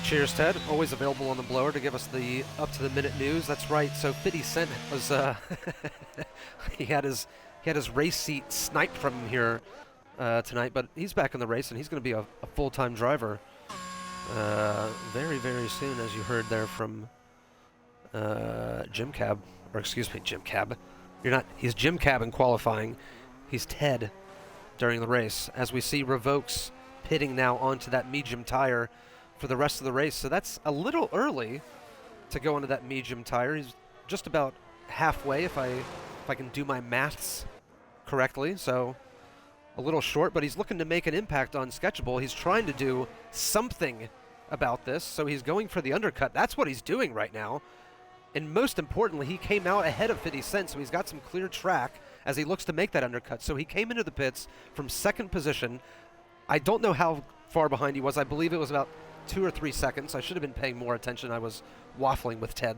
Cheers, Ted. Always available on the blower to give us the up-to-the-minute news. That's right. So 50 Cent was he had his race seat sniped from him here tonight, but he's back in the race and he's going to be a full-time driver very, very soon, as you heard there from JimCab, or excuse me, JimCab. He's JimCab in qualifying. He's Ted during the race. As we see Revokes pitting now onto that medium tire for the rest of the race. So that's a little early to go into that medium tire. He's just about halfway if I can do my maths correctly. So a little short, but he's looking to make an impact on Sketchable. He's trying to do something about this, so he's going for the undercut. That's what he's doing right now. And most importantly, he came out ahead of 50 Cent, so he's got some clear track as he looks to make that undercut. So he came into the pits from second position. I don't know how far behind he was. I believe it was about 2 or 3 seconds. I should have been paying more attention. I was waffling with Ted.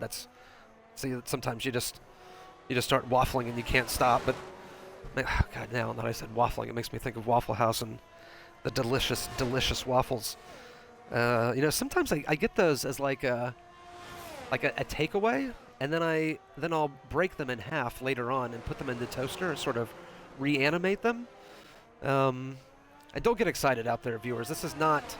See, sometimes you just start waffling and you can't stop. But God, now that I said waffling, it makes me think of Waffle House and the delicious, delicious waffles. Sometimes I get those as like a takeaway, and then I'll break them in half later on and put them in the toaster and sort of reanimate them. And don't get excited out there, viewers. This is not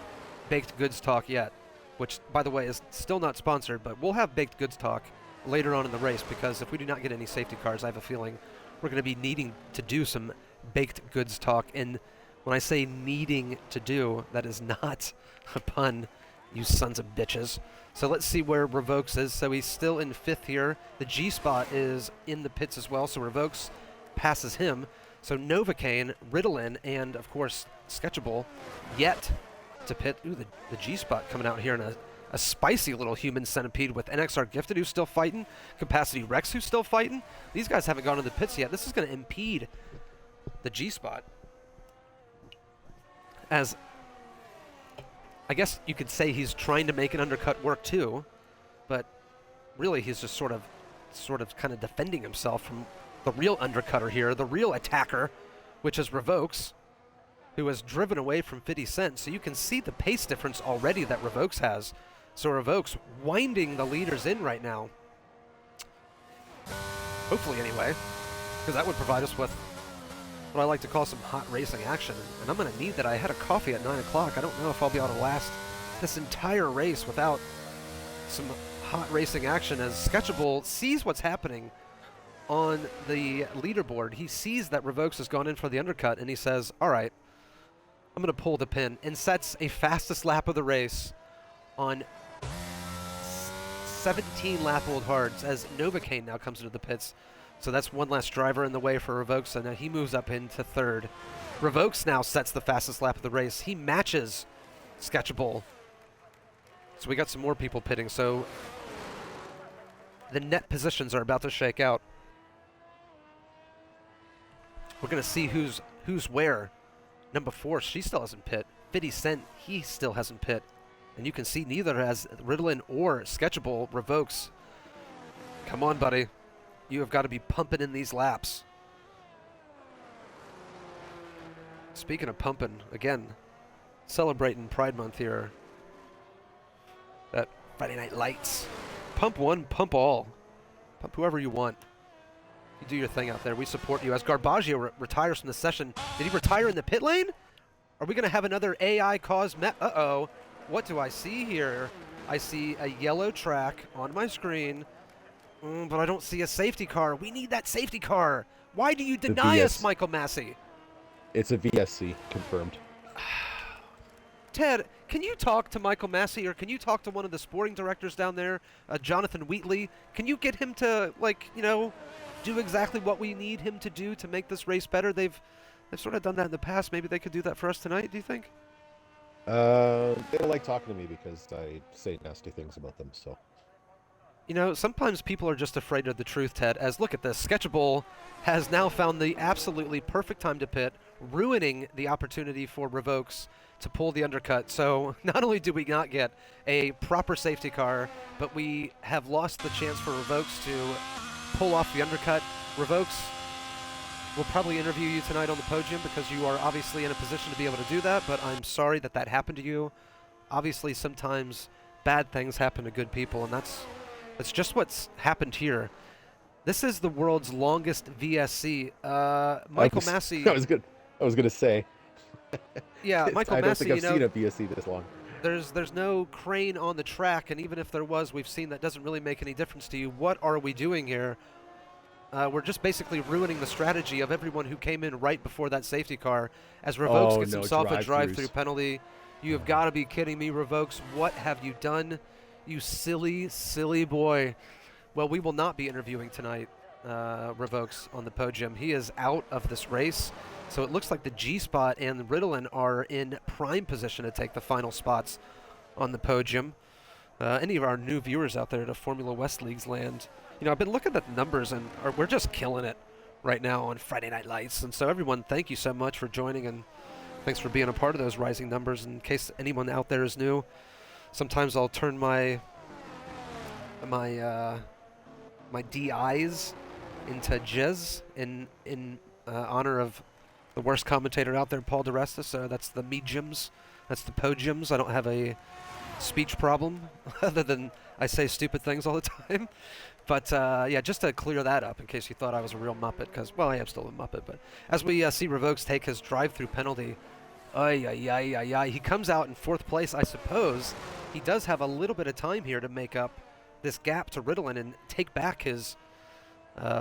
Baked Goods Talk yet, which, by the way, is still not sponsored, but we'll have Baked Goods Talk later on in the race, because if we do not get any safety cars, I have a feeling we're going to be needing to do some Baked Goods Talk. And when I say needing to do, that is not a pun, you sons of bitches. So let's see where Revokes is. So he's still in 5th here. The G-Spot is in the pits as well, so Revokes passes him. So Novocaine, Ritalin, and, of course, Sketchable yet to pit. Ooh, the G-Spot coming out here in a spicy little human centipede with NXR Gifted, who's still fighting, Capacity Rex, who's still fighting. These guys haven't gone to the pits yet. This is going to impede the G-Spot. As I guess you could say he's trying to make an undercut work too, but really he's just sort of kind of defending himself from the real undercutter here, the real attacker, which is Revokes, who has driven away from 50 Cent. So you can see the pace difference already that Revokes has. So Revokes winding the leaders in right now. Hopefully anyway, because that would provide us with what I like to call some hot racing action. And I'm going to need that. I had a coffee at 9 o'clock. I don't know if I'll be able to last this entire race without some hot racing action, as Sketchable sees what's happening on the leaderboard. He sees that Revokes has gone in for the undercut, and he says, all right, I'm going to pull the pin, and sets a fastest lap of the race on 17 lap old hards, as Novocaine now comes into the pits. So that's one less driver in the way for Revokes, so now he moves up into 3rd. Revokes now sets the fastest lap of the race. He matches Sketchable. So we got some more people pitting, so the net positions are about to shake out. We're going to see who's where. Number 4, she still hasn't pit. 50 Cent, he still hasn't pit. And you can see neither has Ritalin or Sketchable. Revokes, come on, buddy. You have got to be pumping in these laps. Speaking of pumping, again, celebrating Pride Month here at Friday Night Lights. Pump one, pump all. Pump whoever you want. You do your thing out there. We support you. As Garbaggio retires from the session, did he retire in the pit lane? Are we going to have another AI caused Uh-oh. What do I see here? I see a yellow track on my screen. But I don't see a safety car. We need that safety car. Why do you deny us, Michael Massey? It's a VSC, confirmed. Ted, can you talk to Michael Massey, or can you talk to one of the sporting directors down there, Jonathan Wheatley? Can you get him to, do exactly what we need him to do to make this race better? They've sort of done that in the past. Maybe they could do that for us tonight, do you think? They don't like talking to me because I say nasty things about them, so. Sometimes people are just afraid of the truth, Ted, as look at this. Sketchable has now found the absolutely perfect time to pit. ruining the opportunity for Revokes to pull the undercut. So not only do we not get a proper safety car, but we have lost the chance for Revokes to pull off the undercut. Revokes, we'll probably interview you tonight on the podium because you are obviously in a position to be able to do that, but I'm sorry that that happened to you. Obviously, sometimes bad things happen to good people, and that's just what's happened here. This is the world's longest VSC. Michael Massey. I was gonna say. Yeah, Michael Massey. I don't think I've seen a VSC this long. There's no crane on the track, and even if there was, we've seen that doesn't really make any difference to you. What are we doing here? We're just basically ruining the strategy of everyone who came in right before that safety car as Revokes gets himself a drive-through penalty. You have got to be kidding me, Revokes. What have you done, you silly, silly boy? Well, we will not be interviewing tonight, Revokes, on the podium. He is out of this race. So it looks like the G-Spot and Ritalin are in prime position to take the final spots on the podium. Any of our new viewers out there to Formula West Leagues land, you know, I've been looking at the numbers, and we're just killing it right now on Friday Night Lights. And so everyone, thank you so much for joining, and thanks for being a part of those rising numbers. In case anyone out there is new, sometimes I'll turn my DIs into Jizz in honor of the worst commentator out there, Paul DeResta. So that's the mediums, that's the podiums. I don't have a speech problem other than I say stupid things all the time. But yeah, just to clear that up in case you thought I was a real Muppet, because, well, I am still a Muppet. But as we see Revokes take his drive-through penalty, he comes out in fourth place, I suppose. He does have a little bit of time here to make up this gap to Ritalin and take back his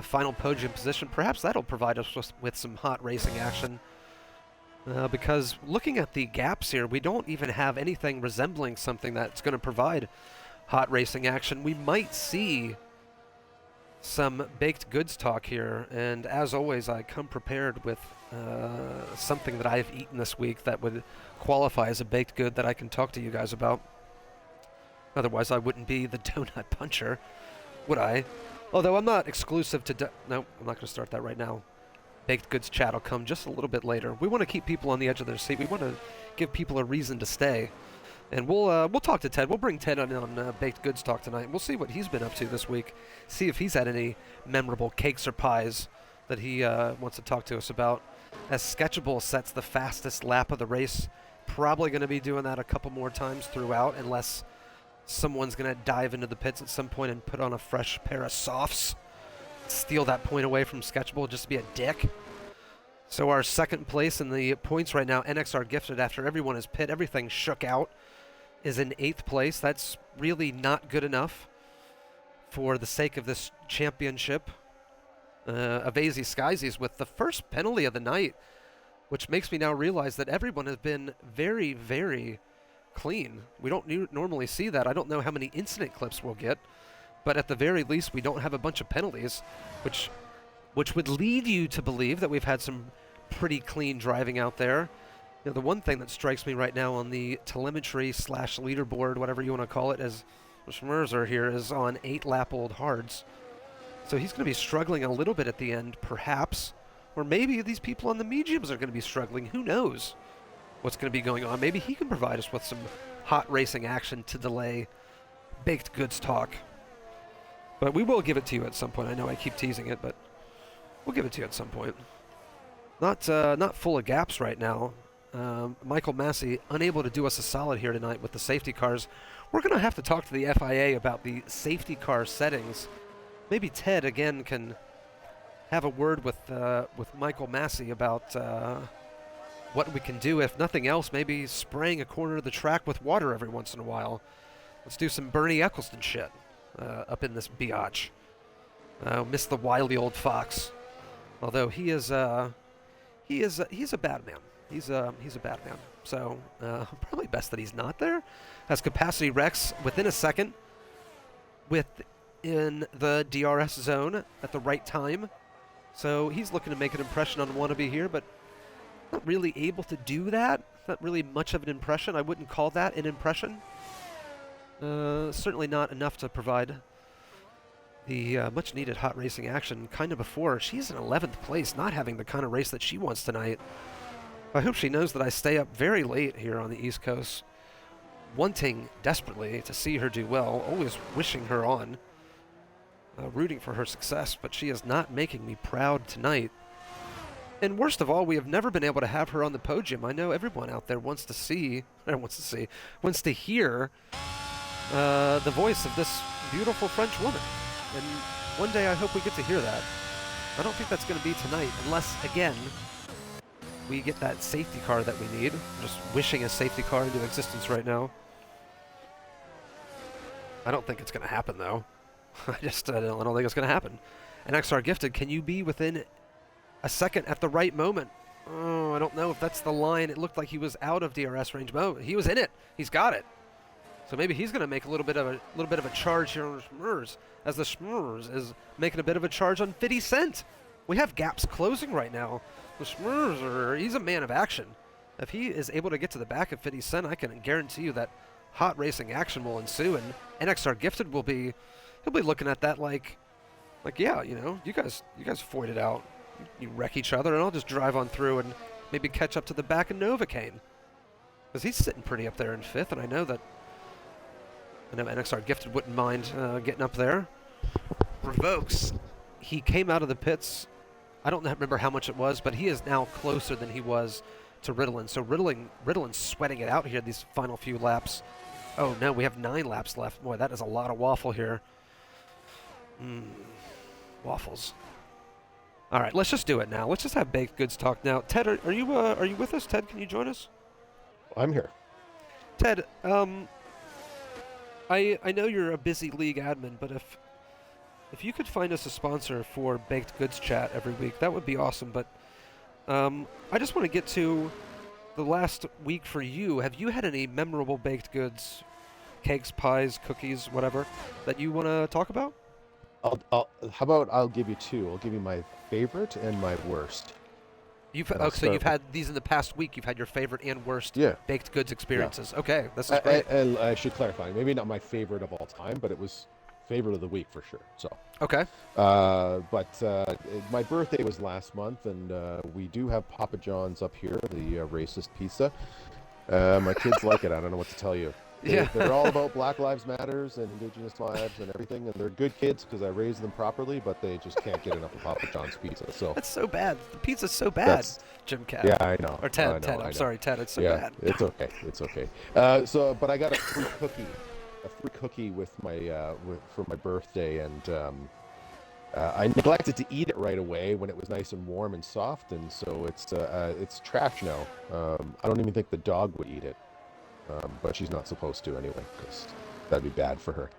final podium position. Perhaps that'll provide us with some hot racing action. Because looking at the gaps here, we don't even have anything resembling something that's going to provide hot racing action. We might see some baked goods talk here, and as always, I come prepared with something that I've eaten this week that would qualify as a baked good that I can talk to you guys about. Otherwise, I wouldn't be the Donut Puncher, would I? Although I'm not exclusive to... No, I'm not going to start that right now. Baked goods chat will come just a little bit later. We want to keep people on the edge of their seat. We want to give people a reason to stay. And we'll talk to Ted. We'll bring Ted on Baked Goods Talk tonight. We'll see what he's been up to this week. See if he's had any memorable cakes or pies that he wants to talk to us about. As Sketchable sets the fastest lap of the race, probably going to be doing that a couple more times throughout, unless someone's going to dive into the pits at some point and put on a fresh pair of softs, steal that point away from Sketchable just to be a dick. So our second place in the points right now, NXR Gifted, after everyone is pit, everything shook out, is in 8th place. That's really not good enough for the sake of this championship. Avazy Skysies with the first penalty of the night, which makes me now realize that everyone has been very, very clean. We don't normally see that. I don't know how many incident clips we'll get, but at the very least, we don't have a bunch of penalties, which would lead you to believe that we've had some pretty clean driving out there. You know, the one thing that strikes me right now on the telemetry / leaderboard, whatever you want to call it, as Schmerzer here is on 8-lap-old hards. So he's going to be struggling a little bit at the end, perhaps. Or maybe these people on the mediums are going to be struggling. Who knows what's going to be going on? Maybe he can provide us with some hot racing action to delay Baked Goods Talk. But we will give it to you at some point. I know I keep teasing it, but we'll give it to you at some point. Not full of gaps right now. Michael Massey unable to do us a solid here tonight with the safety cars. We're going to have to talk to the FIA about the safety car settings. Maybe Ted again can have a word with Michael Massey about what we can do. If nothing else, maybe spraying a corner of the track with water every once in a while. Let's do some Bernie Eccleston shit up in this biatch. Miss the wily old fox. Although he's a bad man. He's a bad man. So probably best that he's not there. Has Capacity Rex within a second within the DRS zone at the right time. So he's looking to make an impression on Wannabe here, but not really able to do that. Not really much of an impression. I wouldn't call that an impression. Certainly not enough to provide the much needed hot racing action kind of before. She's in 11th place, not having the kind of race that she wants tonight. I hope she knows that I stay up very late here on the East Coast, wanting desperately to see her do well, always wishing her on, rooting for her success, but she is not making me proud tonight. And worst of all, we have never been able to have her on the podium. I know everyone out there wants to hear the voice of this beautiful French woman. And one day I hope we get to hear that. I don't think that's going to be tonight, unless, again, we get that safety car that we need. I'm just wishing a safety car into existence right now. I don't think it's going to happen, though. I don't think it's going to happen. And XR Gifted, can you be within a second at the right moment? Oh, I don't know if that's the line. It looked like he was out of DRS range. Oh, he was in it. He's got it. So maybe he's going to make a little bit of a charge here on the Schmurs, as the Schmurs is making a bit of a charge on 50 Cent. We have gaps closing right now. The Schmurs he's a man of action. If he is able to get to the back of 50 Cent, I can guarantee you that hot racing action will ensue, and NXR Gifted he'll be looking at that like yeah, you know, you guys fight it out. You wreck each other, and I'll just drive on through and maybe catch up to the back of Novocaine. Because he's sitting pretty up there in 5th, and I know NXR Gifted wouldn't mind getting up there. Revokes, he came out of the pits. I don't remember how much it was, but he is now closer than he was to Ritalin. So Ritalin's sweating it out here these final few laps. Oh no, we have 9 laps left. Boy, that is a lot of waffle here. Waffles. All right, let's just do it now. Let's just have baked goods talk now. Ted, are you with us? Ted, can you join us? I'm here. Ted, I know you're a busy league admin, but if you could find us a sponsor for Baked Goods Chat every week, that would be awesome. But I just want to get to the last week for you. Have you had any memorable baked goods, cakes, pies, cookies, whatever, that you want to talk about? I'll give you 2. I'll give you my favorite and my worst. So you've had these in the past week. You've had your favorite and worst baked goods experiences. Yeah. Okay, this is great. And I should clarify, maybe not my favorite of all time, but it was favorite of the week for sure. So okay. My birthday was last month, and we do have Papa John's up here, the racist pizza. My kids like it. I don't know what to tell you. They're all about Black Lives Matters and Indigenous lives and everything, and they're good kids because I raised them properly, but they just can't get enough of Papa John's pizza. So that's so bad. The pizza's so bad. JimCab. Yeah, I know. Or Ted. I'm sorry, Ted. It's so bad. It's okay. It's okay. But I got a free cookie with my for my birthday, and I neglected to eat it right away when it was nice and warm and soft, and so it's trash now. I don't even think the dog would eat it. But she's not supposed to anyway, because that'd be bad for her.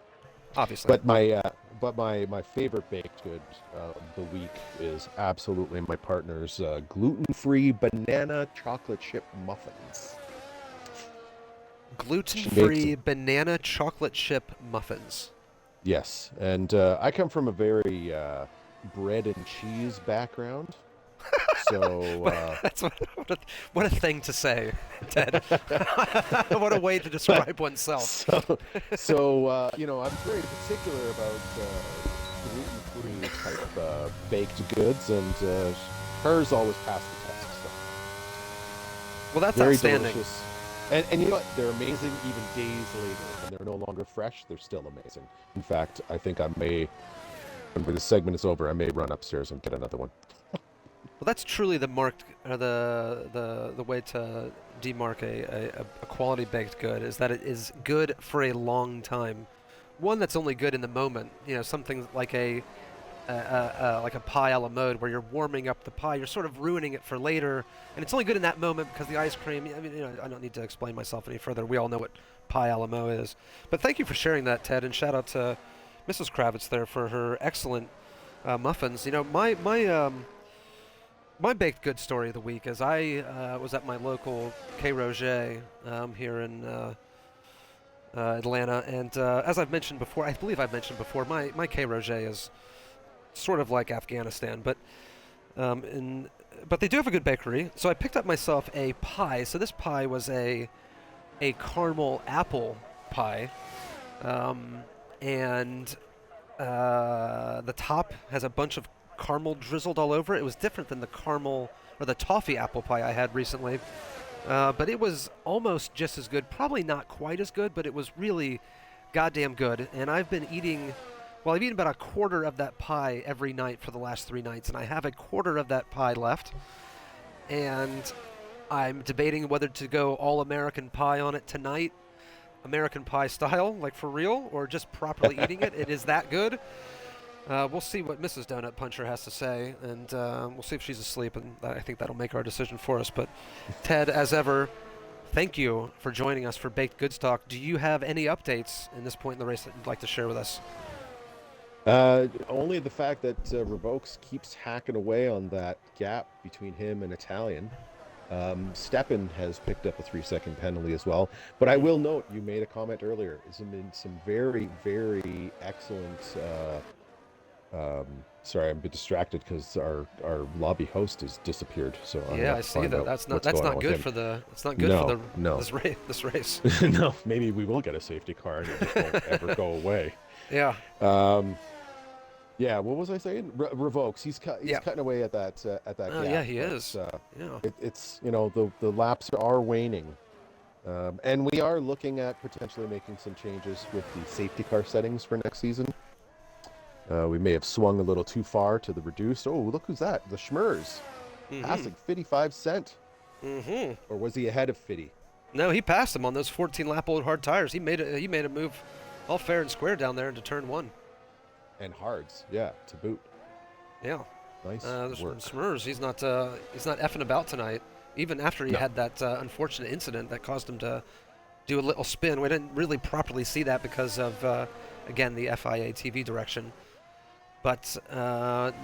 Obviously. But my favorite baked good of the week is absolutely my partner's gluten-free banana chocolate chip muffins. Gluten-free banana chocolate chip muffins. Yes, and I come from a very bread and cheese background. So that's what a thing to say, Ted. What a way to describe oneself. So you know, I'm very particular about gluten-free type baked goods, and hers always pass the test. So. Well, that's very outstanding. Delicious. And you know what? They're amazing even days later. When they're no longer fresh, they're still amazing. In fact, I think I may, when this segment is over, I may run upstairs and get another one. Well, that's truly the way to demark a quality baked good, is that it is good for a long time. One that's only good in the moment. You know, something like a pie a la mode, where you're warming up the pie, you're sort of ruining it for later, and it's only good in that moment because the ice cream. I mean, you know, I don't need to explain myself any further. We all know what pie a la mode is. But thank you for sharing that, Ted, and shout out to Mrs. Kravitz there for her excellent muffins. You know, my baked good story of the week is I was at my local K. Roger here in Atlanta, and as I've mentioned before, I believe I've mentioned before, my K. Roger is sort of like Afghanistan, but they do have a good bakery. So I picked up myself a pie. So this pie was a caramel apple pie, and the top has a bunch of caramel drizzled all over it. It was different than the caramel or the toffee apple pie I had recently. But it was almost just as good. Probably not quite as good, but it was really goddamn good. And I've been eating, well, I've eaten about a quarter of that pie every night for the last 3 nights, and I have a quarter of that pie left. And I'm debating whether to go all American pie on it tonight, American pie style, like for real, or just properly eating it. It is that good. We'll see what Mrs. Donut Puncher has to say, and we'll see if she's asleep, and I think that'll make our decision for us. But Ted, as ever, thank you for joining us for Baked Goods Talk. Do you have any updates in this point in the race that you'd like to share with us? Only the fact that Revokes keeps hacking away on that gap between him and Italian. Steppen has picked up a 3-second penalty as well. But I will note, you made a comment earlier. It's been some very, very excellent... sorry, I'm a bit distracted because our lobby host has disappeared. So yeah, I see that. That's not good for the. It's not good for the this race. No, maybe we will get a safety car and it just won't ever go away. Yeah. Yeah. What was I saying? Revokes. He's cutting away at that gap. Yeah, he is. It's the laps are waning. And we are looking at potentially making some changes with the safety car settings for next season. We may have swung a little too far to the reduced. Oh, look who's that? The Schmers. Passing 55 Cent. Or was he ahead of Fitty? No, he passed him on those 14-lap-old hard tires. He made a move all fair and square down there into turn 1. And hards, yeah, to boot. Yeah. Nice work. Schmers, he's not effing about tonight. Even after he had that unfortunate incident that caused him to do a little spin. We didn't really properly see that because of, again, the FIA TV direction. But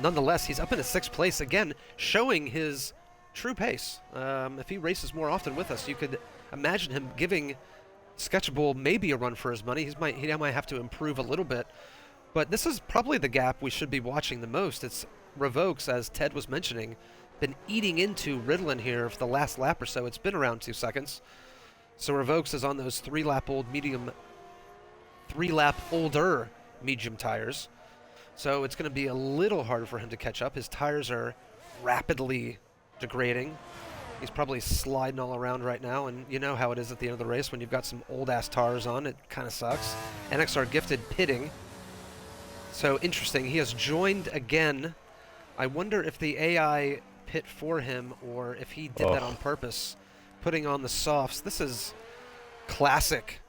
nonetheless, he's up in a 6th place again, showing his true pace. If he races more often with us, you could imagine him giving Sketchable maybe a run for his money. He might have to improve a little bit. But this is probably the gap we should be watching the most. It's Revokes, as Ted was mentioning, been eating into Riddlin here for the last lap or so. It's been around 2 seconds. So Revokes is on those 3-lap-older medium tires. So it's going to be a little harder for him to catch up. His tires are rapidly degrading. He's probably sliding all around right now, and you know how it is at the end of the race when you've got some old-ass tires on. It kind of sucks. NXR Gifted pitting. So interesting. He has joined again. I wonder if the AI pit for him or if he did that on purpose, putting on the softs. This is classic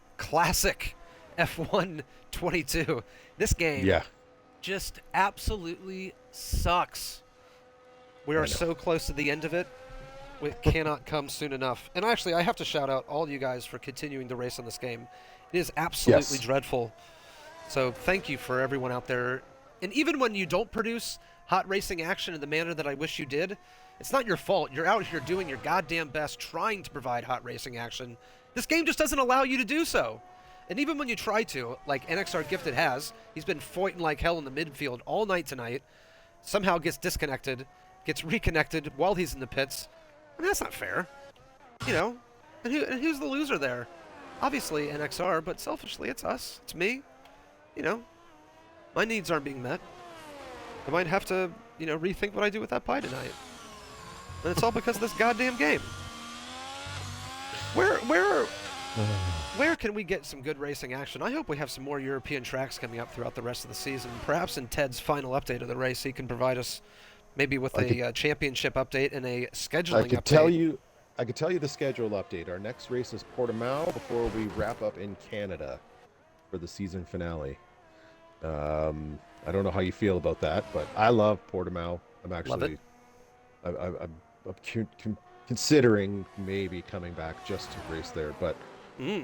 F1 22. This game just absolutely sucks. We are so close to the end of it. It cannot come soon enough. And actually, I have to shout out all you guys for continuing to race on this game. It is absolutely dreadful. So thank you for everyone out there. And even when you don't produce hot racing action in the manner that I wish you did, it's not your fault. You're out here doing your goddamn best trying to provide hot racing action. This game just doesn't allow you to do so. And even when you try to, like NXR Gifted has, he's been fighting like hell in the midfield all night tonight, somehow gets disconnected, gets reconnected while he's in the pits. I mean, that's not fair. You know? And who's the loser there? Obviously NXR, but selfishly it's us. It's me. You know? My needs aren't being met. I might have to, rethink what I do with that pie tonight. And it's all because of this goddamn game. Where can we get some good racing action? I hope we have some more European tracks coming up throughout the rest of the season. Perhaps in Ted's final update of the race, he can provide us maybe with a championship update and a scheduling update. I could tell you the schedule update. Our next race is Portimao before we wrap up in Canada for the season finale. I don't know how you feel about that, but I love Portimao. I'm actually, I'm considering maybe coming back just to race there, but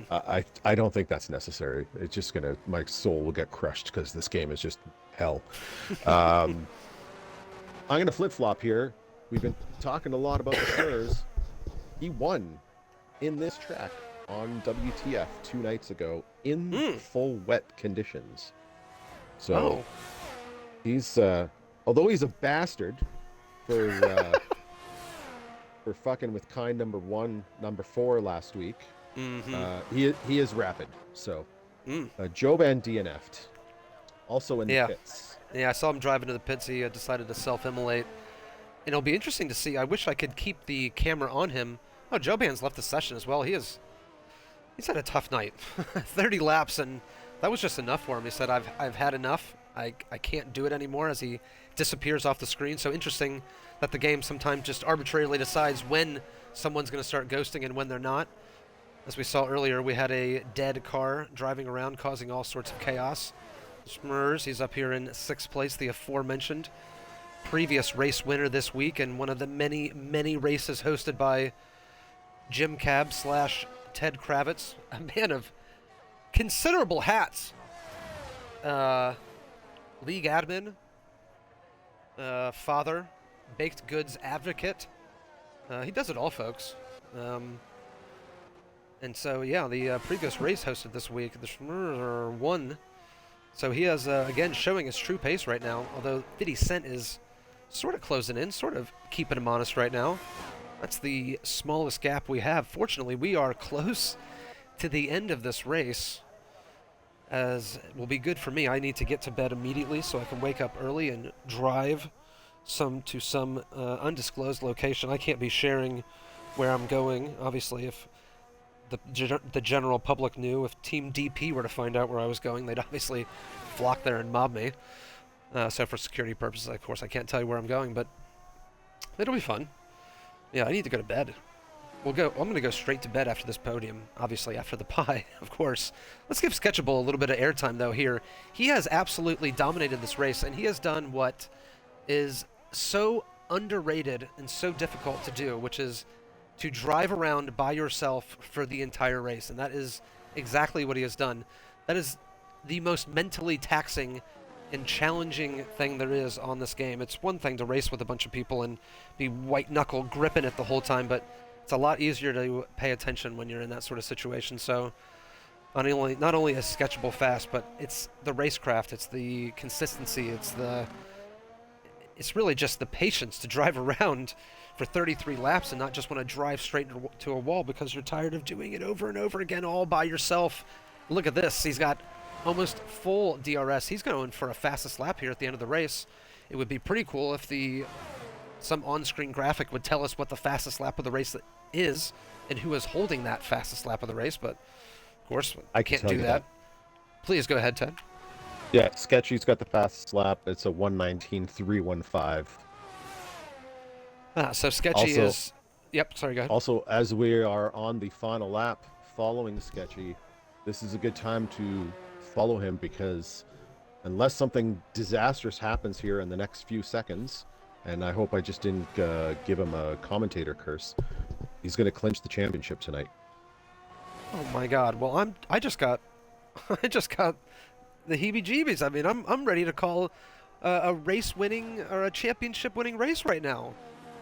I don't think that's necessary. It's just my soul will get crushed because this game is just hell. I'm gonna flip-flop here. We've been talking a lot about the Spurs. He won in this track on WTF 2 nights ago in full wet conditions. So he's although he's a bastard for fucking with kind number 4 last week. He is rapid. So Joban DNF'd, also in the pits. Yeah, I saw him driving to the pits. He decided to self-immolate. And it'll be interesting to see. I wish I could keep the camera on him. Oh, Joban's left the session as well. He's had a tough night. 30 laps, and that was just enough for him. He said, I've had enough. I can't do it anymore, as he disappears off the screen. So interesting that the game sometimes just arbitrarily decides when someone's going to start ghosting and when they're not. As we saw earlier, we had a dead car driving around causing all sorts of chaos. Smurs, he's up here in 6th place, the aforementioned previous race winner this week, and one of the many, many races hosted by JimCab / Ted Kravitz, a man of considerable hats. League admin, father, baked goods advocate. He does it all, folks. And so, yeah, the previous race hosted this week, the Smurs won. So he is, again, showing his true pace right now, although 50 Cent is sort of closing in, sort of keeping him honest right now. That's the smallest gap we have. Fortunately, we are close to the end of this race, as it will be good for me. I need to get to bed immediately so I can wake up early and drive to some undisclosed location. I can't be sharing where I'm going, obviously. If the general public knew, if Team DP were to find out where I was going, they'd obviously flock there and mob me. So for security purposes, of course, I can't tell you where I'm going, but it'll be fun. Yeah, I need to go to bed. I'm going to go straight to bed after this podium, obviously after the pie, of course. Let's give Sketchable a little bit of airtime, though, here. He has absolutely dominated this race, and he has done what is so underrated and so difficult to do, which is to drive around by yourself for the entire race, and that is exactly what he has done. That is the most mentally taxing and challenging thing there is on this game. It's one thing to race with a bunch of people and be white-knuckle gripping it the whole time, but it's a lot easier to pay attention when you're in that sort of situation. So not only is Sketchable fast, but it's the racecraft, it's the consistency, it's really just the patience to drive around for 33 laps and not just want to drive straight to a wall because you're tired of doing it over and over again all by yourself. Look at this. He's got almost full DRS. He's going for a fastest lap here at the end of the race. It would be pretty cool if some on-screen graphic would tell us what the fastest lap of the race is and who is holding that fastest lap of the race, but of course I can't do that. Please go ahead, Ted. Yeah, Sketchy's got the fastest lap. It's a 1:19.315. So Sketchy is... Yep, sorry, go ahead. Also, as we are on the final lap following Sketchy, this is a good time to follow him, because unless something disastrous happens here in the next few seconds, and I hope I just didn't give him a commentator curse, he's going to clinch the championship tonight. Oh my God! Well, I just got the heebie-jeebies. I mean, I'm ready to call a race-winning or a championship-winning race right now.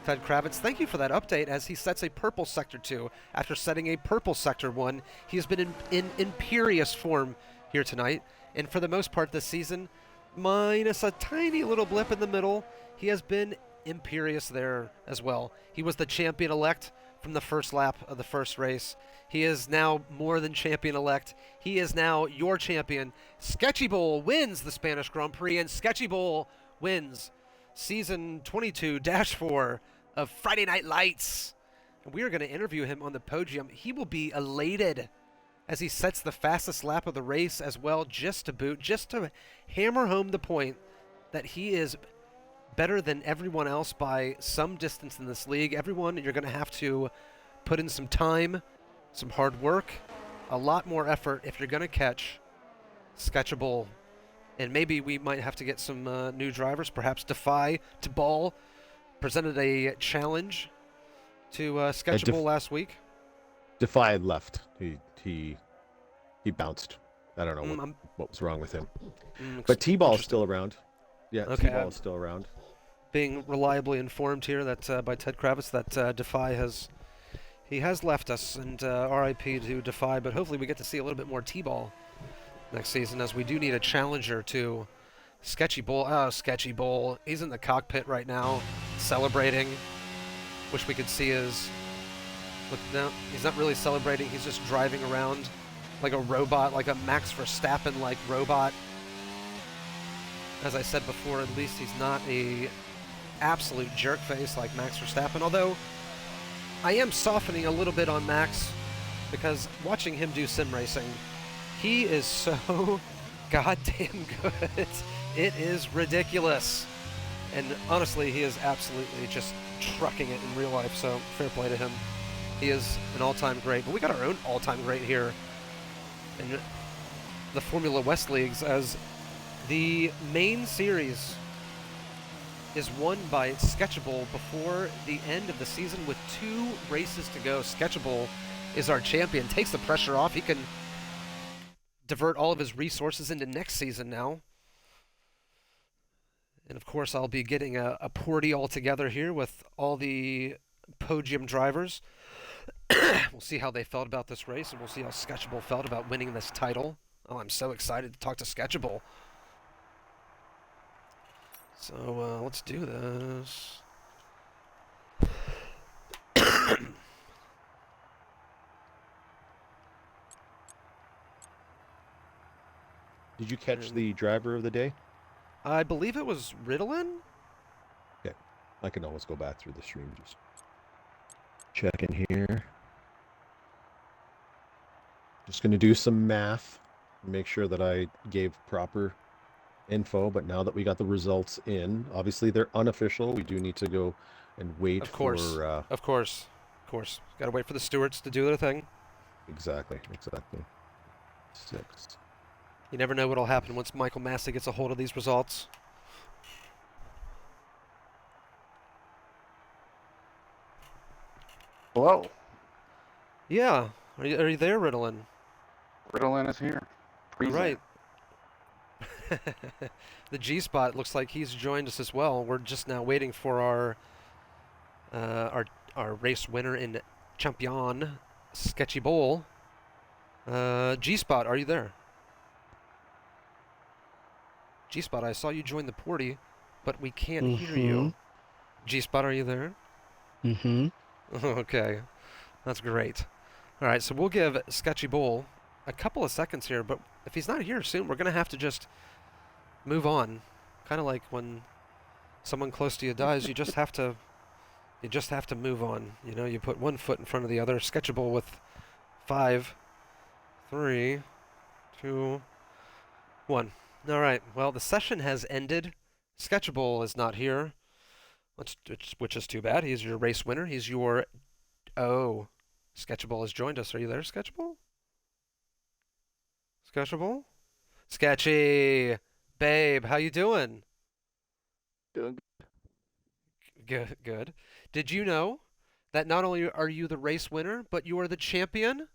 Ted Kravitz, thank you for that update, as he sets a purple Sector 2 after setting a purple Sector 1. He has been in imperious form here tonight, and for the most part this season, minus a tiny little blip in the middle, he has been imperious there as well. He was the champion-elect from the first lap of the first race. He is now more than champion-elect. He is now your champion. Sketchy Bull wins the Spanish Grand Prix, and Sketchy Bull wins Season 22-4 of Friday Night Lights. And we are going to interview him on the podium. He will be elated as he sets the fastest lap of the race as well, just to boot, just to hammer home the point that he is better than everyone else by some distance in this league. Everyone, you're going to have to put in some time, some hard work, a lot more effort if you're going to catch Sketchable. And maybe we might have to get some new drivers. Perhaps Defy to Ball presented a challenge to Sketchable last week. Defy had left. He bounced. I don't know what was wrong with him. But T-Ball is still around. Yeah, okay, T-Ball is still around. Being reliably informed here that by Ted Kravitz that Defy has left us, and RIP to Defy. But hopefully we get to see a little bit more T-Ball next season, as we do need a challenger to Sketchy Bull. Oh, Sketchy Bull. He's in the cockpit right now, celebrating. Wish we could see his... Look, no, he's not really celebrating. He's just driving around like a robot, like a Max Verstappen-like robot. as I said before, at least he's not a absolute jerk face like Max Verstappen, although I am softening a little bit on Max because watching him do sim racing, he is so goddamn good. It is ridiculous. And honestly, he is absolutely just trucking it in real life, so fair play to him. He is an all-time great, but we got our own all-time great here in the Formula West Leagues, as the main series is won by Sketchable before the end of the season with 2 races to go. Sketchable is our champion, takes the pressure off. He can divert all of his resources into next season now. And of course, I'll be getting a party all together here with all the podium drivers. We'll see how they felt about this race, and we'll see how Sketchable felt about winning this title. Oh, I'm so excited to talk to Sketchable. So let's do this. Did you catch the driver of the day? I believe it was Ritalin? Okay. I can always go back through the stream. Just check in here. Just going to do some math. Make sure that I gave proper info. But now that we got the results in, obviously they're unofficial. We do need to go and wait Of course. for... Of course. Of course. Got to wait for the stewards to do their thing. Exactly. 6. You never know what'll happen once Michael Massey gets a hold of these results. Hello. Yeah. Are you there, Ritalin? Ritalin is here. Prix. Right. The G-Spot looks like he's joined us as well. We're just now waiting for our race winner in Champion, Sketchy Bowl. G-Spot, are you there? G-Spot, I saw you join the party, but we can't hear you. G-Spot, are you there? Okay, that's great. All right, so we'll give Sketchy Bowl a couple of seconds here, but if he's not here soon, we're going to have to just move on. Kind of like when someone close to you dies, you just have to move on. You know, you put one foot in front of the other. Sketchable with 5, 3, 2, 1. All right. Well, the session has ended. Sketchable is not here, which is too bad. He's your race winner. He's your... Oh, Sketchable has joined us. Are you there, Sketchable? Sketchable? Sketchy! Babe, how you doing? Doing Good, good. Did you know that not only are you the race winner, but you are the champion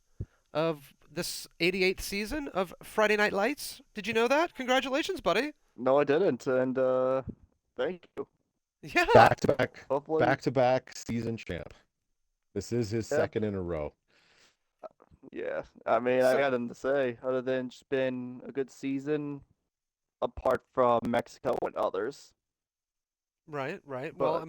of this 88th season of Friday Night Lights? Did you know that? Congratulations, buddy. No, I didn't, and thank you. Yeah. Back-to-back season champ. This is his second in a row. Yeah, I mean, I got nothing to say other than it's been a good season, apart from Mexico and others. Right. But Well,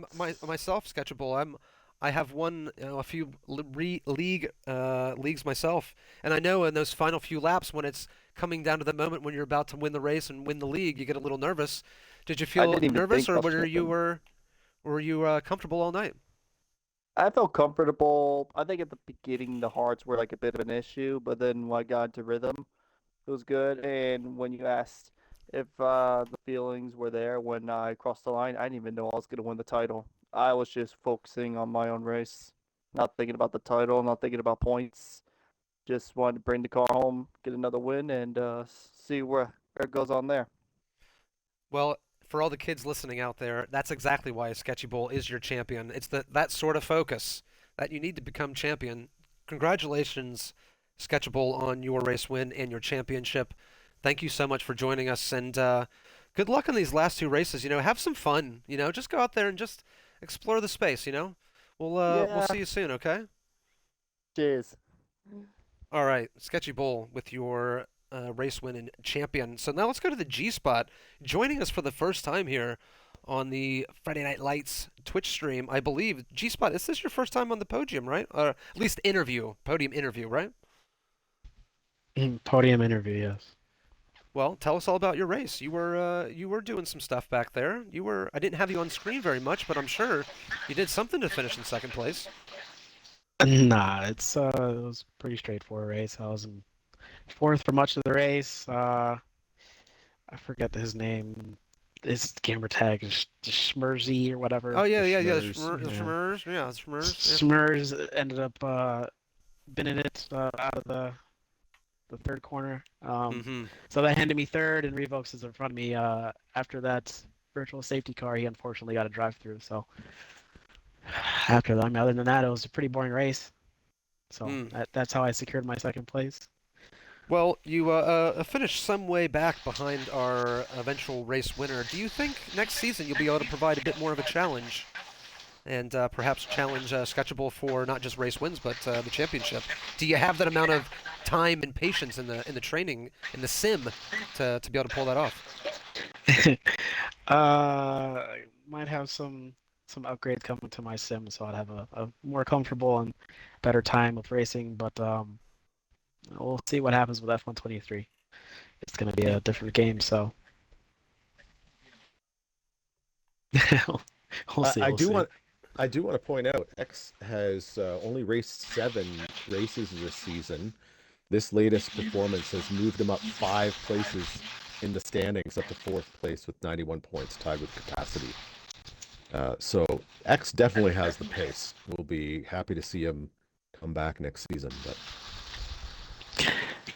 myself, Sketchable, I have won a few leagues myself, and I know in those final few laps when it's coming down to the moment when you're about to win the race and win the league, you get a little nervous. Did you feel nervous, or were you comfortable all night? I felt comfortable. I think at the beginning the hearts were like a bit of an issue, but then when I got into rhythm, it was good. And when you asked if the feelings were there when I crossed the line, I didn't even know I was going to win the title. I was just focusing on my own race, not thinking about the title, not thinking about points. Just wanted to bring the car home, get another win, and see where it goes on there. Well, for all the kids listening out there, that's exactly why Sketchy Bowl is your champion. It's that sort of focus that you need to become champion. Congratulations, Sketchy Bowl, on your race win and your championship. Thank you so much for joining us, and good luck on these last 2 races. You know, have some fun. You know, just go out there and just explore the space. You know, we'll see you soon. Okay. Cheers. All right, Sketchy Bowl with your race win and champion. So now let's go to the G-Spot. Joining us for the first time here on the Friday Night Lights Twitch stream, I believe. G-Spot, is this your first time on the podium, right? Or at least podium interview, right? Podium interview, yes. Well, tell us all about your race. You were doing some stuff back there. I didn't have you on screen very much, but I'm sure you did something to finish in second place. Nah, it was a pretty straightforward race. I was in fourth for much of the race. I forget his name. His gamer tag is Schmerzy or whatever. Oh yeah, yeah, yeah. Schmers, Schmers, yeah, Schmers. Smurs ended up binning it out of the third corner. Mm-hmm. So that handed me third, and Revokes is in front of me. After that virtual safety car, he unfortunately got a drive-through. So after that, I mean, other than that, it was a pretty boring race. So that's how I secured my second place. Well, you finished some way back behind our eventual race winner. Do you think next season you'll be able to provide a bit more of a challenge, and perhaps challenge Sketchable for not just race wins but the championship? Do you have that amount of time and patience in the training in the sim to be able to pull that off? Might have some upgrades coming to my sim, so I'd have a more comfortable and better time with racing. But we'll see what happens with F123. It's going to be a different game, so we'll see. I do want to point out X has only raced 7 races this season. This latest performance has moved him up 5 places in the standings, up to 4th place with 91 points, tied with capacity. So X definitely has the pace. We'll be happy to see him come back next season. But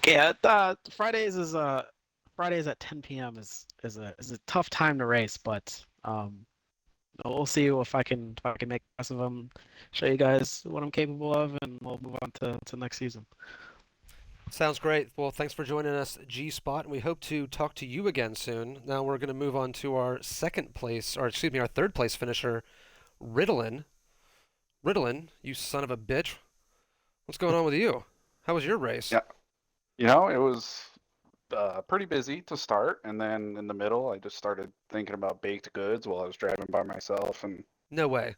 yeah, Fridays at 10 p.m. is a tough time to race, but we'll see if I can make the best of them, show you guys what I'm capable of, and we'll move on to next season. Sounds great. Well, thanks for joining us, G-Spot, and we hope to talk to you again soon. Now we're going to move on to our our third place finisher, Ritalin. Ritalin, you son of a bitch. What's going on with you? How was your race? Yeah, it was pretty busy to start, and then in the middle, I just started thinking about baked goods while I was driving by myself and No way.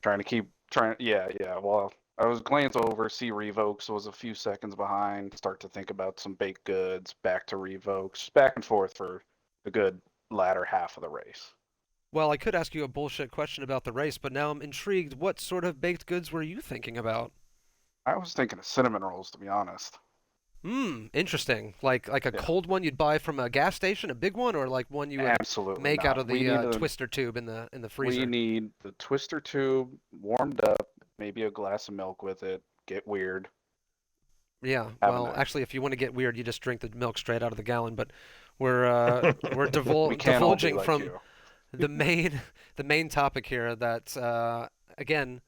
Yeah. Well, I was glance over, see Revokes was a few seconds behind, start to think about some baked goods, back to Revokes, back and forth for the good latter half of the race. Well, I could ask you a bullshit question about the race, but now I'm intrigued. What sort of baked goods were you thinking about? I was thinking of cinnamon rolls, to be honest. Interesting. Like a Yeah, cold one you'd buy from a gas station, a big one, or like one you would absolutely make out not. of the twister tube in the We freezer? need the twister tube warmed up, maybe a glass of milk with it. Get weird. Yeah. Have a Well, night. actually, if you want to get weird, you just drink the milk straight out of the gallon. But we're we're We can't all be divulging like from you. the main topic here. That again,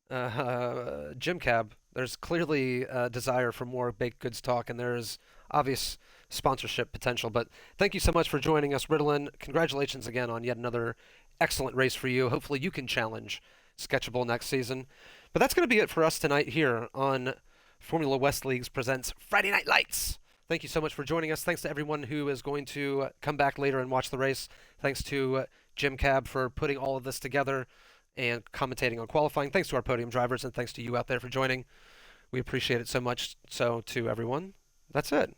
JimCab. There's clearly a desire for more baked goods talk, and there's obvious sponsorship potential. But thank you so much for joining us, Ritalin. Congratulations again on yet another excellent race for you. Hopefully you can challenge Sketchable next season. But that's going to be it for us tonight here on Formula West Leagues presents Friday Night Lights. Thank you so much for joining us. Thanks to everyone who is going to come back later and watch the race. Thanks to JimCab for putting all of this together and commentating on qualifying. Thanks to our podium drivers, and thanks to you out there for joining. We appreciate it so much. So to everyone, that's it.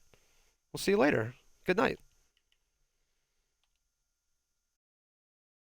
We'll see you later. Good night.